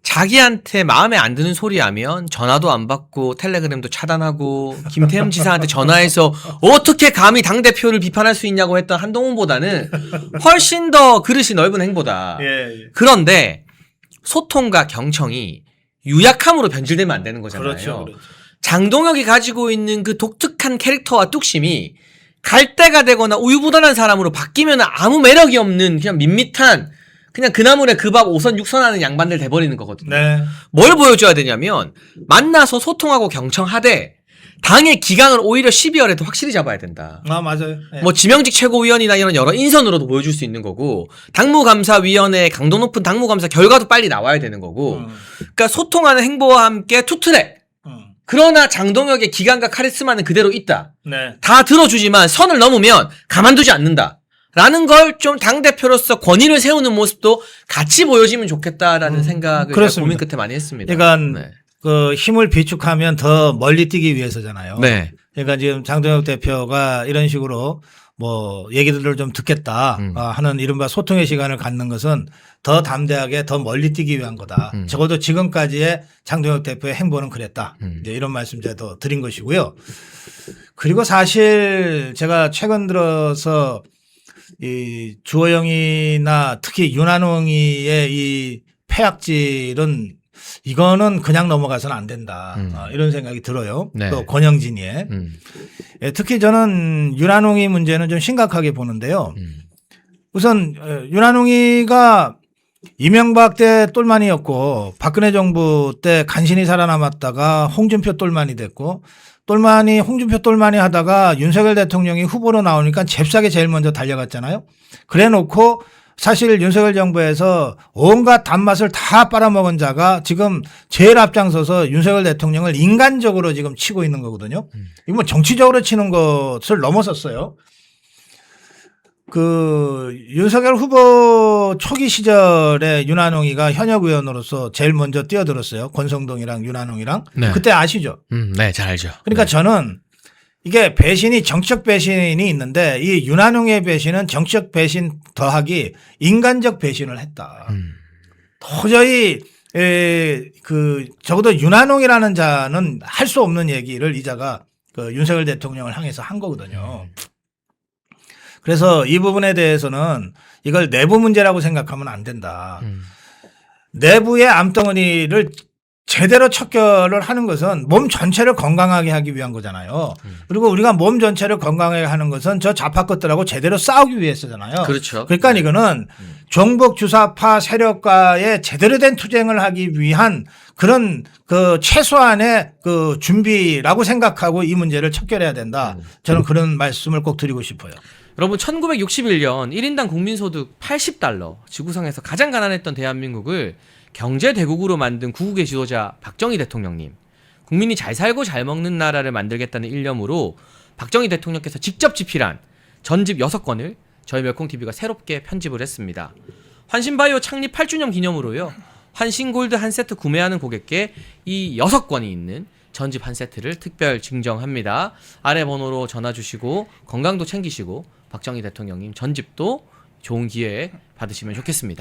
자기한테 마음에 안 드는 소리 하면 전화도 안 받고 텔레그램도 차단하고 김태흠 지사한테 전화해서 어떻게 감히 당대표를 비판할 수 있냐고 했던 한동훈보다는 훨씬 더 그릇이 넓은 행보다.
예.
그런데 소통과 경청이 유약함으로 변질되면 안 되는 거잖아요.
그렇죠.
장동혁이 가지고 있는 그 독특한 캐릭터와 뚝심이 갈 때가 되거나 우유부단한 사람으로 바뀌면 아무 매력이 없는 그냥 밋밋한 그냥 그나물에 그 밥 5선 6선 하는 양반들 돼버리는 거거든요.
네.
뭘 보여줘야 되냐면 만나서 소통하고 경청하되 당의 기강을 오히려 12월에도 확실히 잡아야 된다.
아, 맞아요. 네.
뭐 지명직 최고위원이나 이런 여러 인선으로도 보여줄 수 있는 거고 당무감사위원회 강도 높은 당무감사 결과도 빨리 나와야 되는 거고 그러니까 소통하는 행보와 함께 투트랙 그러나 장동혁의 기강과 카리스마는 그대로 있다.
네.
다 들어주지만 선을 넘으면 가만두지 않는다. 라는 걸 좀 당대표로서 권위를 세우는 모습도 같이 보여지면 좋겠다라는 생각을
그렇습니다.
고민 끝에 많이 했습니다.
그러니까
네.
그 힘을 비축하면 더 멀리 뛰기 위해서잖아요.
네.
그러니까 지금 장동혁 대표가 이런 식으로 뭐 얘기들을 좀 듣겠다 하는 이른바 소통의 시간을 갖는 것은 더 담대하게 더 멀리 뛰기 위한 거다. 적어도 지금까지의 장동혁 대표의 행보는 그랬다. 이제 이런 말씀 제가 더 드린 것이고요. 그리고 사실 제가 최근 들어서 이 주호영이나 특히 윤한홍이의 이 패악질은 이거는 그냥 넘어가서는 안 된다. 이런 생각이 들어요.
네.
또 권영진이의. 예, 특히 저는 윤한홍이 문제는 좀 심각하게 보는데요. 우선 윤한홍이가 이명박 때 똘만이었고 박근혜 정부 때 간신히 살아남았다가 홍준표 똘만이 됐고 홍준표 똘만이 하다가 윤석열 대통령이 후보로 나오니까 잽싸게 제일 먼저 달려갔잖아요. 그래 놓고 사실 윤석열 정부에서 온갖 단맛을 다 빨아먹은 자가 지금 제일 앞장서서 윤석열 대통령을 인간적으로 지금 치고 있는 거거든요. 이거 뭐 정치적으로 치는 것을 넘어섰어요. 그 윤석열 후보 초기 시절에 윤한홍이가 현역 의원으로서 제일 먼저 뛰어들었어요. 권성동이랑 윤한홍이랑.
네.
그때 아시죠?
네, 잘 알죠.
그러니까
네.
저는 이게 배신이 정치적 배신이 있는데 이 윤한홍의 배신은 정치적 배신 더하기 인간적 배신을 했다. 도저히 그 적어도 윤한홍이라는 자는 할 수 없는 얘기를 이 자가 그 윤석열 대통령을 향해서 한 거거든요. 그래서 이 부분에 대해서는 이걸 내부 문제라고 생각하면 안 된다. 내부의 암덩어리를 제대로 척결을 하는 것은 몸 전체를 건강하게 하기 위한 거잖아요. 그리고 우리가 몸 전체를 건강하게 하는 것은 저 좌파 것들하고 제대로 싸우기 위해서잖아요.
그렇죠.
그러니까 이거는 종북 주사파 세력과의 제대로 된 투쟁을 하기 위한 그런 그 최소한의 그 준비라고 생각하고 이 문제를 척결해야 된다. 저는 그런 말씀을 꼭 드리고 싶어요.
여러분 1961년 1인당 국민소득 80달러 지구상에서 가장 가난했던 대한민국을 경제대국으로 만든 구국의 지도자 박정희 대통령님 국민이 잘 살고 잘 먹는 나라를 만들겠다는 일념으로 박정희 대통령께서 직접 집필한 전집 6권을 저희 멸콩TV가 새롭게 편집을 했습니다. 환신바이오 창립 8주년 기념으로요. 환신골드 한 세트 구매하는 고객께 이 6권이 있는 전집 한 세트를 특별 증정합니다. 아래 번호로 전화 주시고 건강도 챙기시고 박정희 대통령님 전집도 좋은 기회에 받으시면 좋겠습니다.